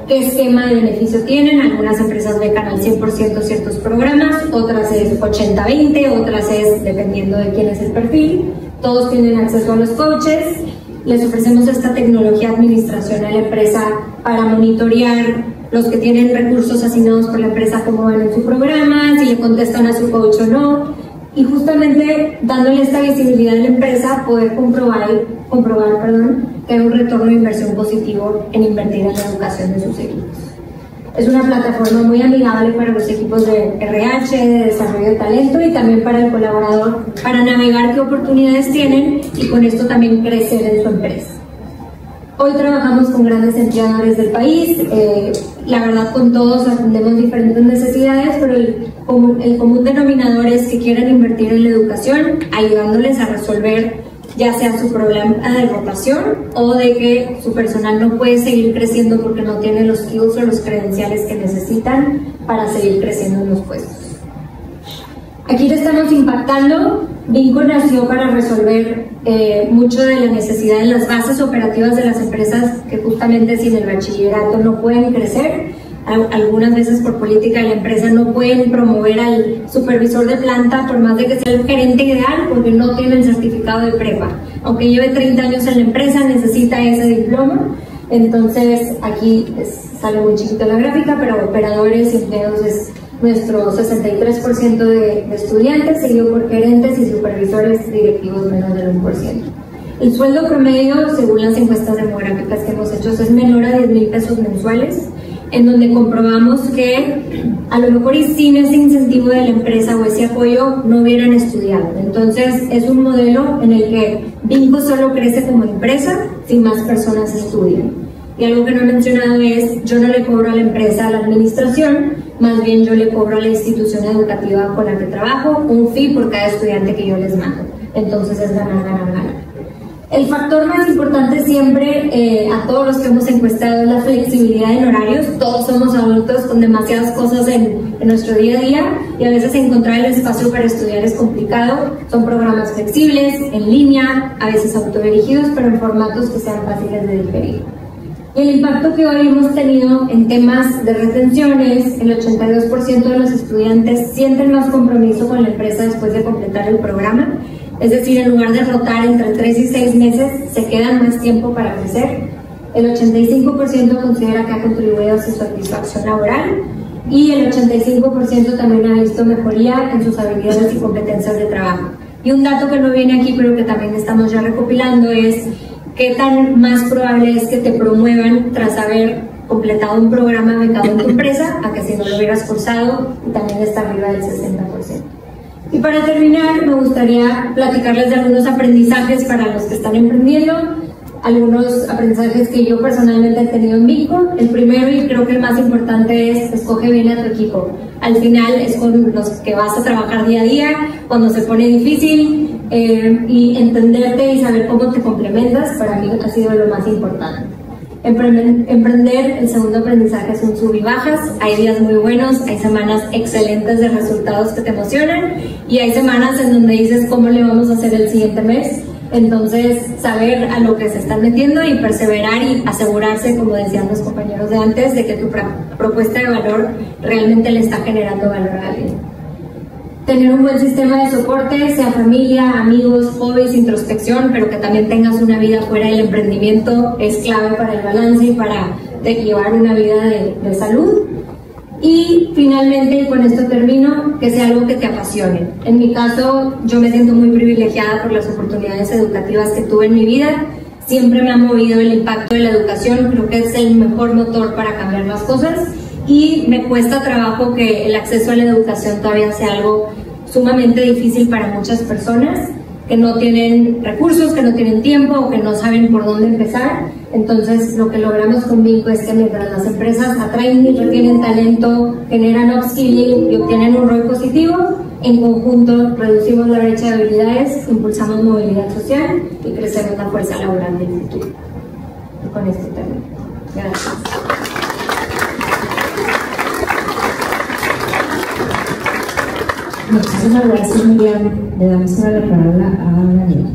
qué esquema de beneficio tienen. Algunas empresas becan al 100% ciertos programas, otras es 80-20, otras es dependiendo de quién es el perfil. Todos tienen acceso a los coaches. Les ofrecemos esta tecnología de administración a la empresa para monitorear los que tienen recursos asignados por la empresa, cómo van en su programa, si le contestan a su coach o no, y justamente dándole esta visibilidad a la empresa, poder comprobar que hay un retorno de inversión positivo en invertir en la educación de sus equipos. Es una plataforma muy amigable para los equipos de RH, de desarrollo de talento y también para el colaborador, para navegar qué oportunidades tienen y con esto también crecer en su empresa. Hoy trabajamos con grandes empleadores del país, la verdad con todos atendemos diferentes necesidades, pero el común denominador es que quieren invertir en la educación, ayudándoles a resolver ya sea su problema de rotación o de que su personal no puede seguir creciendo porque no tiene los skills o los credenciales que necesitan para seguir creciendo en los puestos. Aquí le estamos impactando. Vinco nació para resolver mucho de la necesidad en las bases operativas de las empresas que justamente sin el bachillerato no pueden crecer. Algunas veces por política de la empresa no pueden promover al supervisor de planta por más de que sea el gerente ideal porque no tienen certificado de prepa. Aunque lleve 30 años en la empresa necesita ese diploma. Entonces aquí sale muy chiquito la gráfica, pero operadores y empleados es nuestro 63% de estudiantes, seguido por gerentes y supervisores directivos menos del 1%. El sueldo promedio, según las encuestas demográficas que hemos hecho, es menor a 10,000 pesos mensuales, en donde comprobamos que a lo mejor y sin ese incentivo de la empresa o ese apoyo no hubieran estudiado. Entonces es un modelo en el que Vinco solo crece como empresa si más personas estudian. Y algo que no he mencionado es, yo no le cobro a la empresa, a la administración, más bien yo le cobro a la institución educativa con la que trabajo un fee por cada estudiante que yo les mando. Entonces es ganar, ganar, ganar. El factor más importante siempre a todos los que hemos encuestado es la flexibilidad en horarios. Todos somos adultos con demasiadas cosas en nuestro día a día y a veces encontrar el espacio para estudiar es complicado. Son programas flexibles, en línea, a veces autodirigidos, pero en formatos que sean fáciles de digerir. Y el impacto que hoy hemos tenido en temas de retenciones, el 82% de los estudiantes sienten más compromiso con la empresa después de completar el programa. Es decir, en lugar de rotar entre 3 y 6 meses, se quedan más tiempo para crecer. El 85% considera que ha contribuido a su satisfacción laboral y el 85% también ha visto mejoría en sus habilidades y competencias de trabajo. Y un dato que no viene aquí, pero que también estamos ya recopilando, es qué tan más probable es que te promuevan tras haber completado un programa becado en tu empresa a que si no lo hubieras cursado, y también está arriba del 60%. Y para terminar, me gustaría platicarles de algunos aprendizajes para los que están emprendiendo, algunos aprendizajes que yo personalmente he tenido en Vinco. El primero, y creo que el más importante, es escoge bien a tu equipo. Al final es con los que vas a trabajar día a día, cuando se pone difícil, y entenderte y saber cómo te complementas, para mí ha sido lo más importante. Emprender, el segundo aprendizaje, son sub y bajas. Hay días muy buenos, hay semanas excelentes de resultados que te emocionan y hay semanas en donde dices cómo le vamos a hacer el siguiente mes. Entonces, saber a lo que se están metiendo y perseverar y asegurarse, como decían los compañeros de antes, de que tu propuesta de valor realmente le está generando valor a alguien. Tener un buen sistema de soporte, sea familia, amigos, hobbies, introspección, pero que también tengas una vida fuera del emprendimiento, es clave para el balance y para llevar una vida de salud. Y finalmente, y con esto termino, que sea algo que te apasione. En mi caso, yo me siento muy privilegiada por las oportunidades educativas que tuve en mi vida. Siempre me ha movido el impacto de la educación, creo que es el mejor motor para cambiar las cosas, y me cuesta trabajo que el acceso a la educación todavía sea algo sumamente difícil para muchas personas que no tienen recursos, que no tienen tiempo o que no saben por dónde empezar. Entonces, lo que logramos con Vinco es que mientras las empresas atraen y retienen talento, generan upskilling y obtienen un ROI positivo, en conjunto reducimos la brecha de habilidades, impulsamos movilidad social y crecemos la fuerza laboral del futuro. Y con esto termino. Gracias. Muchísimas gracias, Miriam. Le damos ahora la palabra a Daniel.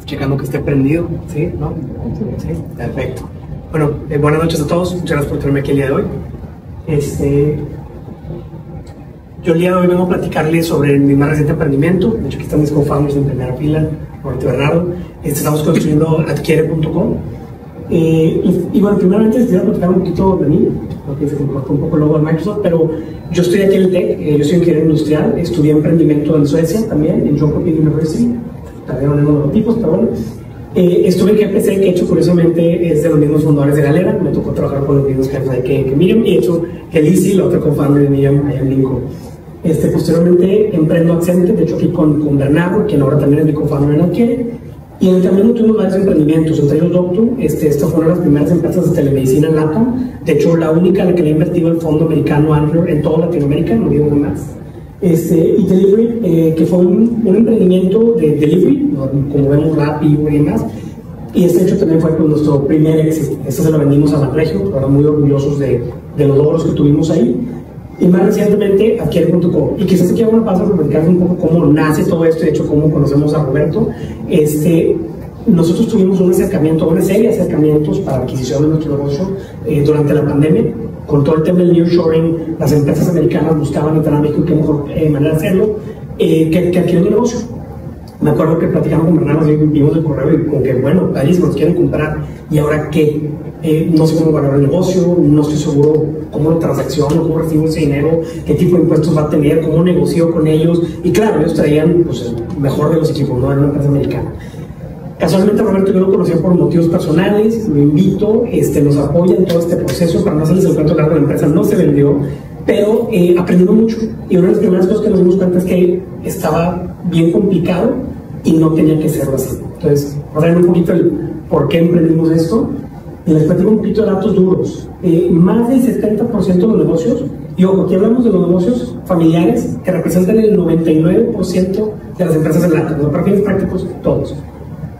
Checando que esté prendido, ¿sí? ¿No? Sí, perfecto. Bueno, buenas noches a todos. Muchas gracias por tenerme aquí el día de hoy. Yo el día de hoy vengo a platicarles sobre mi más reciente emprendimiento. De hecho, aquí están mis co-founders en primera fila, Roberto y Bernardo. Estamos construyendo adquiere.com. Y bueno, primeramente les quiero platicar un poquito de mí, porque se comporta un poco luego de Microsoft, pero yo estoy aquí en el TEC, yo soy ingeniero industrial, estudié emprendimiento en Suecia también, en John Hopkins University, también en los tipos, pero bueno. Estuve en GPC, que de hecho curiosamente es de los mismos fundadores de Galera, me tocó trabajar con los mismos jefes que Miriam, y de hecho Elisi, la otra co-founder de Miriam, allá en Lincoln. Posteriormente emprendo Accente, de hecho aquí con Bernardo, quien ahora también es mi co-founder en Adquiere. Y en el camino tuvimos varios emprendimientos, entre ellos Doctu. Esta fue una de las primeras empresas de telemedicina en LATAM, de hecho la única en la que le ha invertido el fondo americano Antler en toda Latinoamérica, no digo más. Y Delivery, que fue un emprendimiento de delivery, como vemos Rappi, Uber y demás. Y este hecho también fue nuestro primer éxito. Se lo vendimos a Banregio, ahora muy orgullosos de los logros que tuvimos ahí. Y más recientemente, Adquiere.com. Y quizás aquí hago una pausa para platicar un poco cómo nace todo esto, de hecho, cómo conocemos a Roberto. Nosotros tuvimos un acercamiento, una serie de acercamientos para adquisición de nuestro negocio durante la pandemia. Con todo el tema del nearshoring, las empresas americanas buscaban entrar a México y qué mejor manera de hacerlo que adquirir un negocio. Me acuerdo que platicamos con Bernardo, vimos el correo y como que, bueno, ahí nos quieren comprar, ¿y ahora qué? No sé cómo valorar el negocio, no estoy seguro cómo lo transacciono, cómo recibo ese dinero, qué tipo de impuestos va a tener, cómo negocio con ellos. Y claro, ellos traían pues, el mejor de los equipos, no era una empresa americana. Casualmente Roberto yo lo conocía por motivos personales, lo invito, nos apoya en todo este proceso. Para no hacerles el cuento largo, la empresa no se vendió, pero aprendimos mucho. Y una de las primeras cosas que nos dimos cuenta es que estaba bien complicado y no tenía que serlo así. Entonces, vamos a ver un poquito el por qué emprendimos esto. Y les platico un poquito de datos duros. Más del 70% de los negocios, y ojo, aquí hablamos de los negocios familiares que representan el 99% de las empresas en LATAM, para fines prácticos, todos.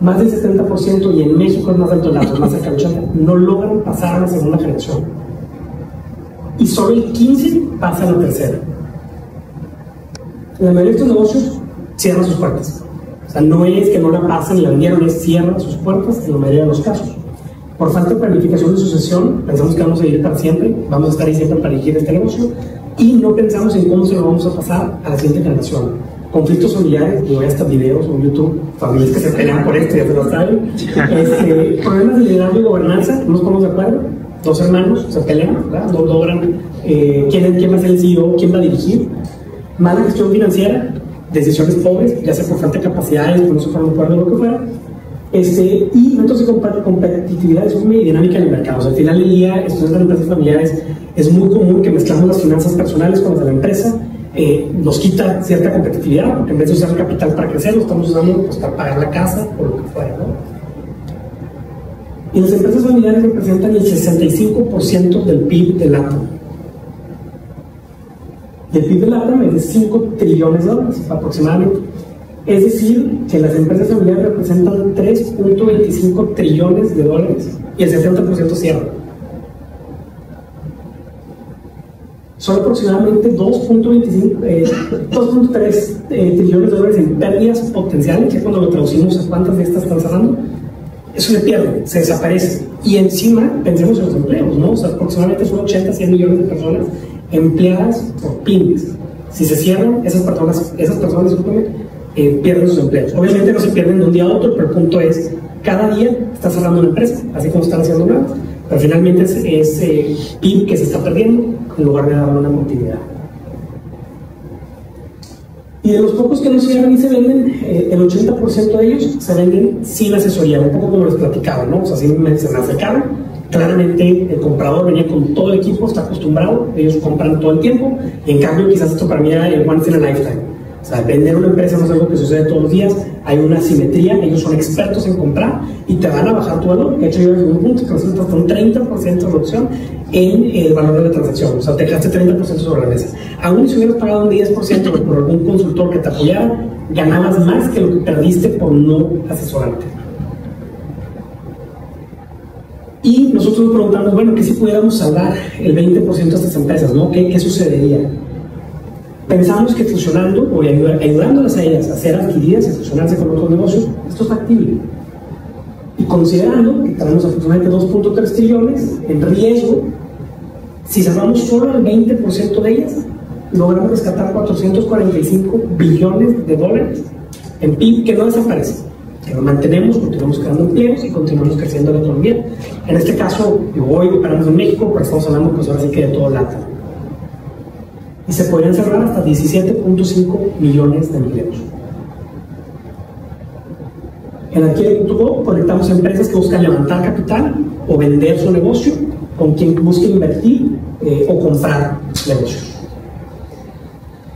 Más del 70%, y en México es más alto el dato, más cerca del 80%, no logran pasar a la segunda generación. Y solo el 15% pasa a la tercera. La mayoría de estos negocios cierran sus puertas. O sea, no es que no la pasen y la vendieron, es cierran sus puertas en la mayoría de los casos. Por falta de planificación de sucesión, pensamos que vamos a vivir para siempre, vamos a estar ahí siempre para dirigir este negocio, y no pensamos en cómo se lo vamos a pasar a la siguiente generación. Conflictos familiares, yo voy a estar videos en YouTube, familias que se pelean por esto, ya se lo saben. Problemas de liderazgo y gobernanza, no nos ponemos de acuerdo, dos hermanos se pelean, ¿verdad? No logran quién va a ser el CEO, quién va a dirigir. Mala gestión financiera, decisiones pobres, ya sea por falta de capacidades, por no se ponen de acuerdo, lo que fuera. Y métodos de competitividad es muy dinámica en el mercado. O sea, al final del día, estudios de empresas familiares, es muy común que mezclamos las finanzas personales con las de la empresa. Nos quita cierta competitividad, porque en vez de usar el capital para crecer, lo estamos usando pues, para pagar la casa o lo que fuera, ¿no? Y las empresas familiares representan el 65% del PIB de LATAM. Y el PIB de LATAM es de $5 trillones aproximadamente. Es decir, que las empresas familiares representan 3.25 trillones de dólares y el 70% cierra. Son aproximadamente 2.3 trillones de dólares en pérdidas potenciales, que cuando lo traducimos a cuántas de estas están cerrando, eso se pierde, se desaparece. Y encima, pensemos en los empleos, ¿no? O sea, aproximadamente son 80-100 millones de personas empleadas por pymes. Si se cierran, esas personas pierden sus empleos. Obviamente no se pierden de un día a otro, pero el punto es, cada día está cerrando una empresa, así como están haciendo nuevas, pero finalmente es PIB que se está perdiendo en lugar de darle una continuidad. Y de los pocos que no se cierran y se venden, el 80% de ellos se venden sin asesoría, un poco como les platicaba, ¿no? O sea, se me acercaron, claramente el comprador venía con todo el equipo, está acostumbrado, ellos compran todo el tiempo, y en cambio quizás esto para mí era el once in a lifetime. O sea, vender una empresa no es algo que sucede todos los días, hay una asimetría, ellos son expertos en comprar y te van a bajar tu valor. De hecho, llegas a un punto que resulta hasta un 30% de reducción en el valor de la transacción. O sea, te dejaste 30% sobre la mesa. Aún si hubieras pagado un 10% por algún consultor que te apoyara, ganabas más que lo que perdiste por no asesorarte. Y nosotros nos preguntamos, bueno, ¿qué si pudiéramos salvar el 20% de estas empresas, ¿no? ¿Qué sucedería? Pensamos que fusionando o ayudándolas a ellas a ser adquiridas y a fusionarse con otros negocios, esto es factible. Y considerando que tenemos aproximadamente 2.3 trillones en riesgo, si salvamos solo el 20% de ellas, logramos rescatar 445 billones de dólares en PIB que no desaparece, que lo mantenemos, continuamos creando empleos y continuamos creciendo la economía. En este caso, hoy operamos en México, pero estamos hablando pues ahora sí que de todo LATAM. Y se podrían cerrar hasta 17.5 millones de empleos. En Adquiere.co conectamos empresas que buscan levantar capital o vender su negocio con quien busque invertir o comprar negocios.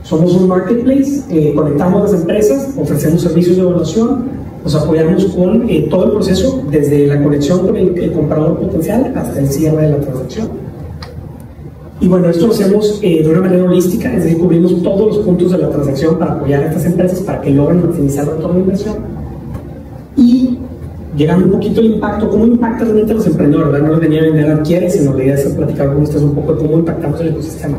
Somos un marketplace, conectamos las empresas, ofrecemos servicios de evaluación, nos apoyamos con todo el proceso, desde la conexión con el comprador potencial hasta el cierre de la transacción. Y bueno, esto lo hacemos de una manera holística, es decir, cubrimos todos los puntos de la transacción para apoyar a estas empresas para que logren maximizar el retorno de inversión. Y llegando un poquito al impacto, ¿cómo impacta realmente a los emprendedores? ¿Verdad? No les venía a vender Adquiere, sino la idea es platicar con ustedes un poco de cómo impactamos el ecosistema.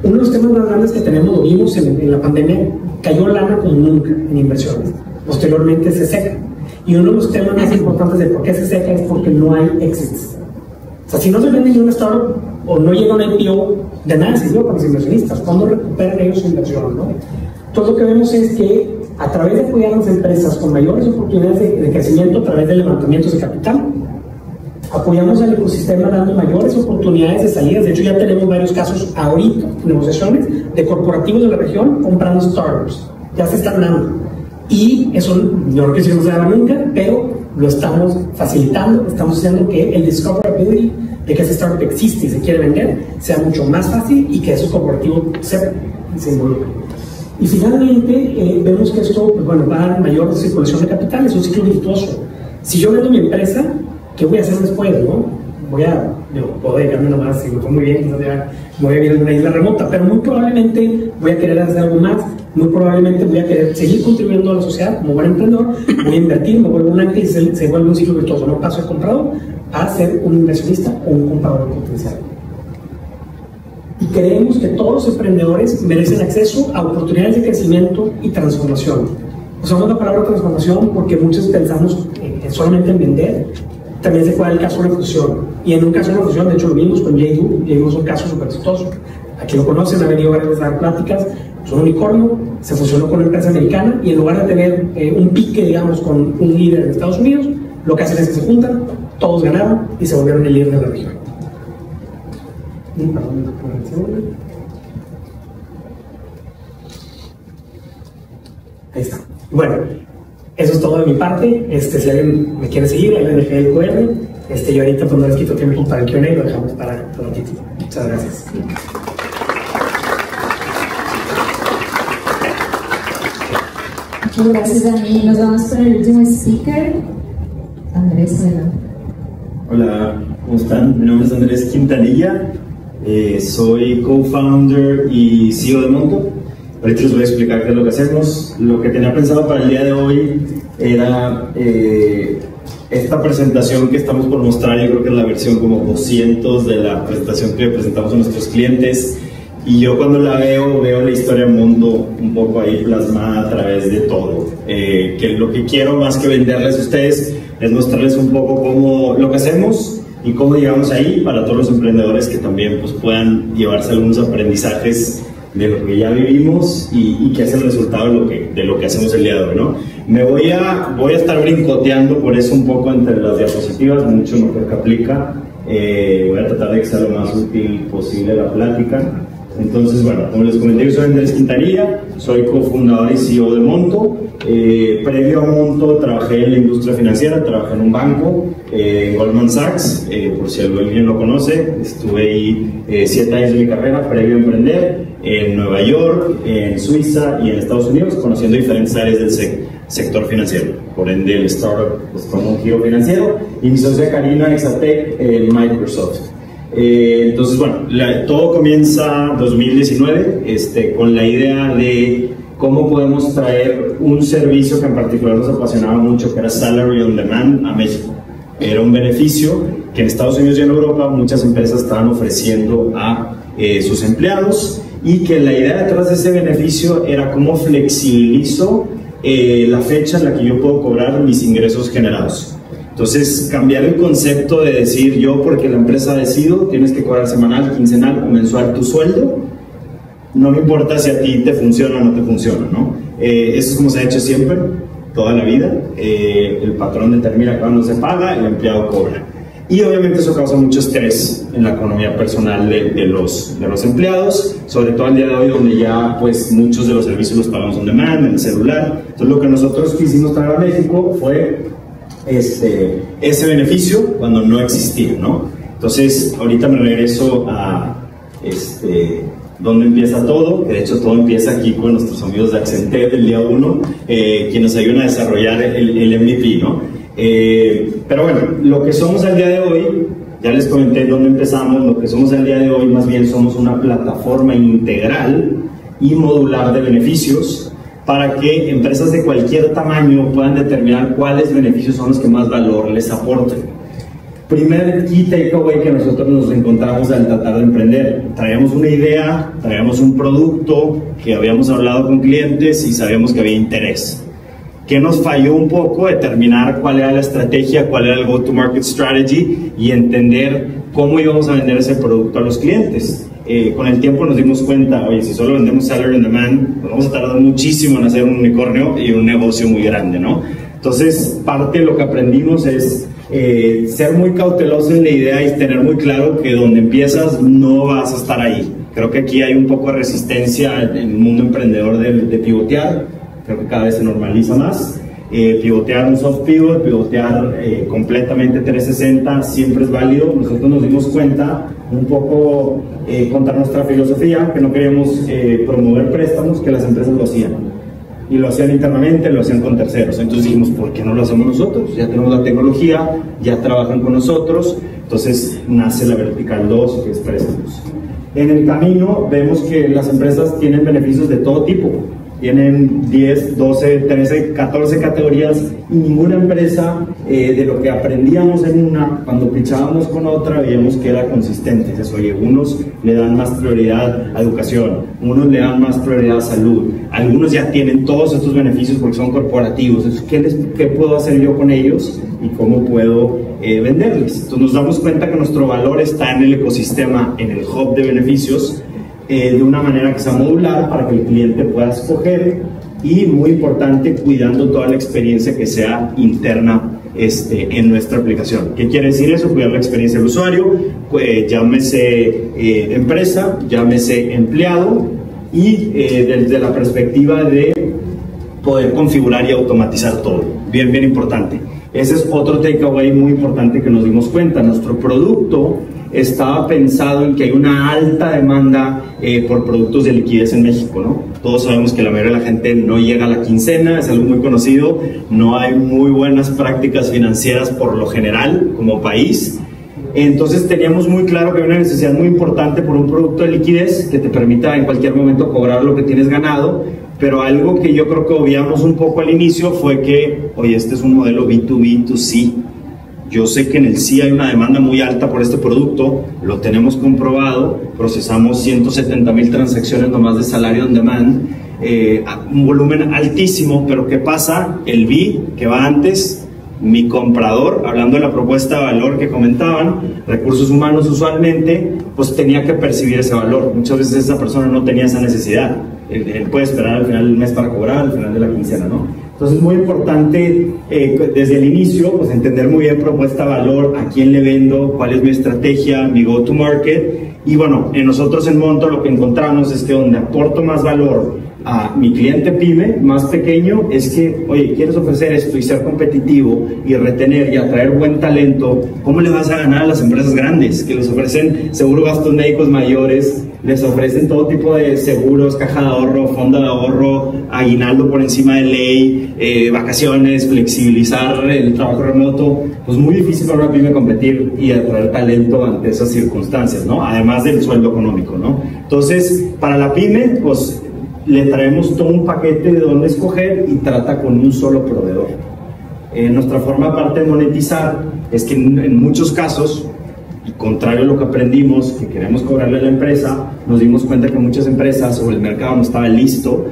Uno de los temas más grandes que tenemos, lo vimos en la pandemia, cayó lana como nunca en inversiones. Posteriormente se seca. Y uno de los temas más importantes de por qué se seca es porque no hay exits. O sea, si no se vende ni un startup o no llega un IPO, de nada sirvió para los inversionistas. ¿Cuándo recuperan ellos su inversión, no? Entonces lo que vemos es que a través de apoyar a las empresas con mayores oportunidades de crecimiento a través de levantamientos de capital, apoyamos al ecosistema dando mayores oportunidades de salidas. De hecho, ya tenemos varios casos ahorita, negociaciones de corporativos de la región comprando startups. Ya se están dando. Y eso no creo que se nos haga nunca, pero lo estamos facilitando, estamos haciendo que el discoverability de que ese startup existe y se quiere vender sea mucho más fácil y que esos corporativos se involucren. Y finalmente vemos que esto pues bueno, va a dar mayor circulación de capital, es un ciclo virtuoso. Si yo vendo mi empresa, ¿qué voy a hacer después? ¿No? Puedo dedicarme nomás, si me fue muy bien, quizás ya me voy a vivir en una isla remota, pero muy probablemente voy a querer hacer algo más, muy probablemente voy a querer seguir contribuyendo a la sociedad como buen emprendedor, voy a invertir, me vuelvo un ángel y se vuelve un ciclo virtuoso, no paso de comprador a ser un inversionista o un comprador potencial. Y creemos que todos los emprendedores merecen acceso a oportunidades de crecimiento y transformación. Usamos la palabra transformación porque muchos pensamos solamente en vender. También se puede dar el caso de una fusión. Y en un caso de una fusión, de hecho lo vimos con JDU, JDU es un caso súper exitoso. Aquí lo conocen, ha venido varias veces a dar pláticas. Es un unicornio, se fusionó con una empresa americana y en lugar de tener un pique, digamos, con un líder en Estados Unidos, lo que hacen es que se juntan, todos ganaron y se volvieron el líder de la región. Ahí está. Bueno, eso es todo de mi parte. Si alguien me quiere seguir, ahí le dejé el QR. Yo ahorita pues no les quito tiempo para el Q&A, lo dejamos para el ratito. Muchas gracias. Muchas gracias, Dani. Nos vamos con el último speaker, Andrés. Hola, ¿cómo están? Mi nombre es Andrés Quintanilla. Soy co-founder y CEO de Monto. Ahorita les voy a explicar qué es lo que hacemos. Lo que tenía pensado para el día de hoy era esta presentación que estamos por mostrar. Yo creo que es la versión como 200 de la presentación que presentamos a nuestros clientes. Y yo cuando la veo la historia Monto un poco ahí plasmada a través de todo. Que lo que quiero más que venderles a ustedes es mostrarles un poco cómo lo que hacemos y cómo llegamos ahí para todos los emprendedores que también pues, puedan llevarse algunos aprendizajes de lo que ya vivimos y que es el resultado de lo que hacemos el día de hoy, ¿no? Voy a estar brincoteando por eso un poco entre las diapositivas, mucho no creo que aplica. Voy a tratar de que sea lo más útil posible la plática. Entonces, bueno, como les comenté, yo soy Andrés Quintanilla, soy cofundador y CEO de Monto. Previo a Monto trabajé en la industria financiera, trabajé en un banco, en Goldman Sachs, por si alguien lo conoce. Estuve ahí 7 años de mi carrera previo a emprender en Nueva York, en Suiza y en Estados Unidos, conociendo diferentes áreas del sector financiero. Por ende, el startup es como un giro financiero. Y mi socia Karina, Exatec, en Microsoft. Entonces, bueno, todo comienza 2019 con la idea de cómo podemos traer un servicio que en particular nos apasionaba mucho, que era Salary on Demand, a México. Era un beneficio que en Estados Unidos y en Europa muchas empresas estaban ofreciendo a sus empleados, y que la idea detrás de ese beneficio era cómo flexibilizo la fecha en la que yo puedo cobrar mis ingresos generados. Entonces, cambiar el concepto de decir yo, porque la empresa decido, tienes que cobrar semanal, quincenal o mensual tu sueldo, no me importa si a ti te funciona o no te funciona, ¿no? Eso es como se ha hecho siempre, toda la vida. El patrón determina cuándo se paga, el empleado cobra. Y obviamente eso causa mucho estrés en la economía personal de los empleados, sobre todo al día de hoy, donde ya pues muchos de los servicios los pagamos on demand, en el celular. Entonces, lo que nosotros quisimos traer a México fue ese beneficio cuando no existía, ¿no? Entonces, ahorita me regreso a dónde empieza todo, que de hecho todo empieza aquí con nuestros amigos de Accenture del día 1, quienes nos ayudan a desarrollar el MVP, ¿no? Pero bueno, lo que somos al día de hoy, ya les comenté dónde empezamos. Lo que somos al día de hoy más bien somos una plataforma integral y modular de beneficios, para que empresas de cualquier tamaño puedan determinar cuáles beneficios son los que más valor les aporten. Primer key takeaway que nosotros nos encontramos al tratar de emprender: traíamos una idea, traíamos un producto que habíamos hablado con clientes y sabíamos que había interés. Que nos falló un poco determinar cuál era la estrategia, cuál era el go-to-market strategy y entender cómo íbamos a vender ese producto a los clientes. Con el tiempo nos dimos cuenta, oye, si solo vendemos Salary on Demand, pues vamos a tardar muchísimo en hacer un unicornio y un negocio muy grande, ¿no? Entonces, parte de lo que aprendimos es ser muy cauteloso en la idea y tener muy claro que donde empiezas no vas a estar ahí. Creo que aquí hay un poco de resistencia en el mundo emprendedor de pivotear. Creo que cada vez se normaliza más. Pivotear un soft pivot, pivotear completamente 360 siempre es válido. Nosotros nos dimos cuenta un poco contra nuestra filosofía que no queríamos promover préstamos, que las empresas lo hacían. Y lo hacían internamente, lo hacían con terceros. Entonces dijimos, ¿por qué no lo hacemos nosotros? Ya tenemos la tecnología, ya trabajan con nosotros. Entonces nace la Vertical 2, que es préstamos. En el camino vemos que las empresas tienen beneficios de todo tipo. Tienen 10, 12, 13, 14 categorías, y ninguna empresa, de lo que aprendíamos en una, cuando pichábamos con otra, veíamos que era consistente. Entonces, oye, unos le dan más prioridad a educación, unos le dan más prioridad a salud, algunos ya tienen todos estos beneficios porque son corporativos. Entonces, ¿qué puedo hacer yo con ellos y cómo puedo venderles? Entonces, nos damos cuenta que nuestro valor está en el ecosistema, en el hub de beneficios, de una manera que sea modular para que el cliente pueda escoger, y muy importante, cuidando toda la experiencia que sea interna en nuestra aplicación. ¿Qué quiere decir eso? Cuidar la experiencia del usuario, llámese empresa, llámese empleado, y desde la perspectiva de poder configurar y automatizar todo. Bien, bien importante. Ese es otro takeaway muy importante que nos dimos cuenta. Nuestro producto estaba pensado en que hay una alta demanda por productos de liquidez en México, ¿no? Todos sabemos que la mayoría de la gente no llega a la quincena, es algo muy conocido, no hay muy buenas prácticas financieras por lo general como país. Entonces teníamos muy claro que había una necesidad muy importante por un producto de liquidez que te permita en cualquier momento cobrar lo que tienes ganado. Pero algo que yo creo que obviamos un poco al inicio fue que, oye, este es un modelo B2B2C. Yo sé que en el sí hay una demanda muy alta por este producto, lo tenemos comprobado, procesamos 170,000 transacciones nomás de Salary on Demand, un volumen altísimo, pero ¿qué pasa? El B, que va antes, mi comprador, hablando de la propuesta de valor que comentaban, recursos humanos usualmente, pues tenía que percibir ese valor. Muchas veces esa persona no tenía esa necesidad. Él puede esperar al final del mes para cobrar, al final de la quincena, ¿no? Entonces es muy importante desde el inicio, pues entender muy bien propuesta de valor, a quién le vendo, cuál es mi estrategia, mi go to market. Y bueno, nosotros en Monto lo que encontramos es que donde aporto más valor a mi cliente pyme más pequeño es que, oye, quieres ofrecer esto y ser competitivo y retener y atraer buen talento, ¿cómo le vas a ganar a las empresas grandes que les ofrecen seguro gastos médicos mayores, les ofrecen todo tipo de seguros, caja de ahorro, fondo de ahorro, aguinaldo por encima de ley, vacaciones, flexibilizar el trabajo remoto? Pues muy difícil para una pyme competir y atraer talento ante esas circunstancias, ¿no? Además del sueldo económico, ¿no? Entonces, para la pyme, pues le traemos todo un paquete de dónde escoger y trata con un solo proveedor. Nuestra forma aparte de monetizar es que en muchos casos, y contrario a lo que aprendimos, que queremos cobrarle a la empresa, nos dimos cuenta que muchas empresas o el mercado no estaba listo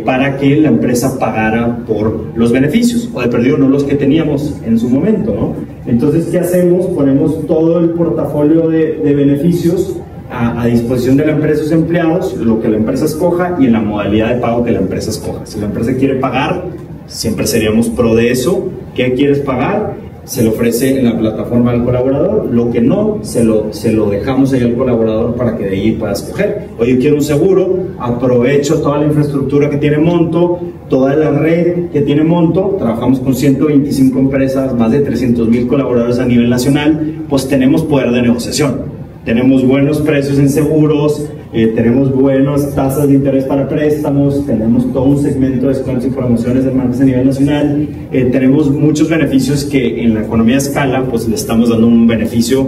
para que la empresa pagara por los beneficios, o de perdido no los que teníamos en su momento, ¿no? Entonces, ¿qué hacemos? Ponemos todo el portafolio de beneficios a disposición de la empresa y sus empleados, lo que la empresa escoja y en la modalidad de pago que la empresa escoja. Si la empresa quiere pagar, siempre seríamos pro de eso. ¿Qué quieres pagar? Se lo ofrece en la plataforma al colaborador. Lo que no, se lo dejamos ahí al colaborador para que de ahí pueda escoger. Oye, yo quiero un seguro, aprovecho toda la infraestructura que tiene Monto, toda la red que tiene Monto. Trabajamos con 125 empresas, más de 300,000 colaboradores a nivel nacional, pues tenemos poder de negociación. Tenemos buenos precios en seguros, tenemos buenas tasas de interés para préstamos, tenemos todo un segmento de descuentos y promociones de marcas a nivel nacional, tenemos muchos beneficios que en la economía de escala pues le estamos dando un beneficio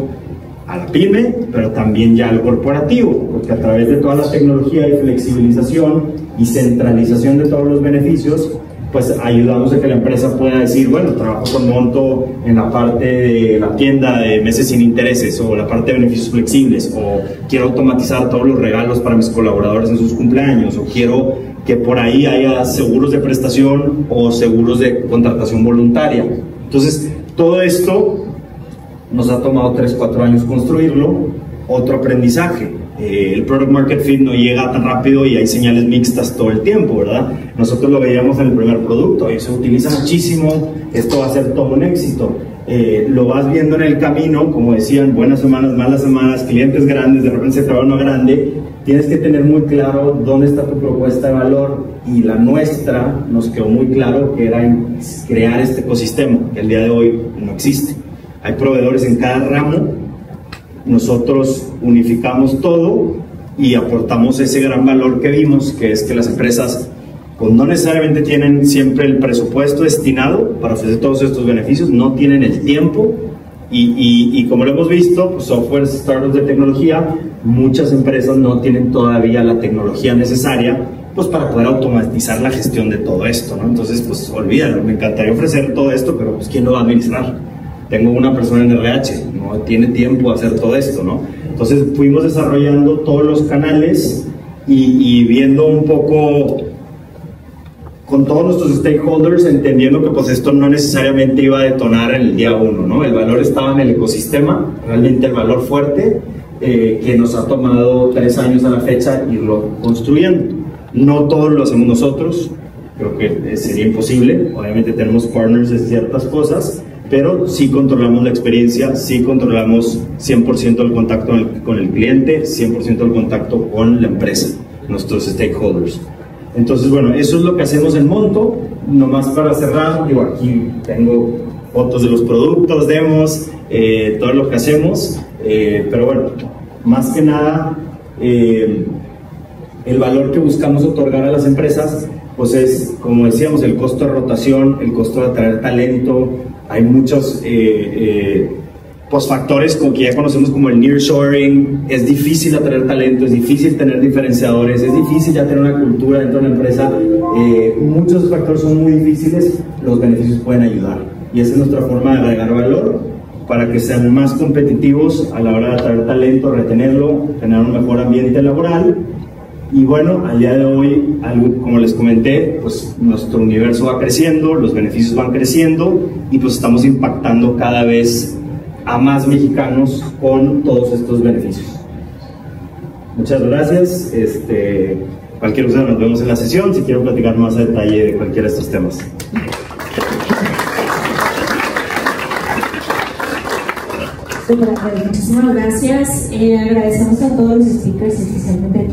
a la pyme, pero también ya al corporativo, porque a través de toda la tecnología y flexibilización y centralización de todos los beneficios, pues ayudamos a que la empresa pueda decir, bueno, trabajo con Monto en la parte de la tienda de meses sin intereses, o la parte de beneficios flexibles, o quiero automatizar todos los regalos para mis colaboradores en sus cumpleaños, o quiero que por ahí haya seguros de prestación o seguros de contratación voluntaria. Entonces, todo esto nos ha tomado 3-4 años construirlo. Otro aprendizaje. El product market fit no llega tan rápido y hay señales mixtas todo el tiempo, ¿verdad? Nosotros lo veíamos en el primer producto y se utiliza muchísimo, esto va a ser todo un éxito. Lo vas viendo en el camino, como decían, buenas semanas, malas semanas, clientes grandes, de repente se trae uno grande. Tienes que tener muy claro dónde está tu propuesta de valor, y la nuestra nos quedó muy claro que era en crear este ecosistema que el día de hoy no existe. Hay proveedores en cada ramo. Nosotros unificamos todo y aportamos ese gran valor que vimos, que es que las empresas pues no necesariamente tienen siempre el presupuesto destinado para ofrecer todos estos beneficios, no tienen el tiempo y como lo hemos visto, pues software, startups de tecnología, muchas empresas no tienen todavía la tecnología necesaria pues para poder automatizar la gestión de todo esto, ¿no? Entonces pues olvídalo, me encantaría ofrecer todo esto, pero pues ¿quién lo va a administrar? Tengo una persona en RH, no tiene tiempo de hacer todo esto, ¿no? Entonces fuimos desarrollando todos los canales y viendo un poco con todos nuestros stakeholders, entendiendo que pues esto no necesariamente iba a detonar en el día 1, ¿no? El valor estaba en el ecosistema, realmente el valor fuerte, que nos ha tomado 3 años a la fecha irlo construyendo. No todo lo hacemos nosotros, creo que sería imposible, obviamente tenemos partners de ciertas cosas, pero sí controlamos la experiencia, sí controlamos 100% el contacto con el cliente, 100% el contacto con la empresa, nuestros stakeholders. Entonces, bueno, eso es lo que hacemos en Monto. Nomás para cerrar, digo, aquí tengo fotos de los productos, demos, todo lo que hacemos, pero bueno, más que nada, el valor que buscamos otorgar a las empresas, pues es, como decíamos, el costo de rotación, el costo de atraer talento. Hay muchos factores como que ya conocemos como el nearshoring. Es difícil atraer talento, es difícil tener diferenciadores, es difícil ya tener una cultura dentro de la empresa. Muchos factores son muy difíciles, los beneficios pueden ayudar. Y esa es nuestra forma de agregar valor para que sean más competitivos a la hora de atraer talento, retenerlo, tener un mejor ambiente laboral Y bueno, al día de hoy, como les comenté, pues nuestro universo va creciendo, los beneficios van creciendo y pues estamos impactando cada vez a más mexicanos con todos estos beneficios. Muchas gracias. Cualquier cosa nos vemos en la sesión si quiero platicar más a detalle de cualquiera de estos temas. Muchísimas gracias. Agradecemos a todos los speakers, especialmente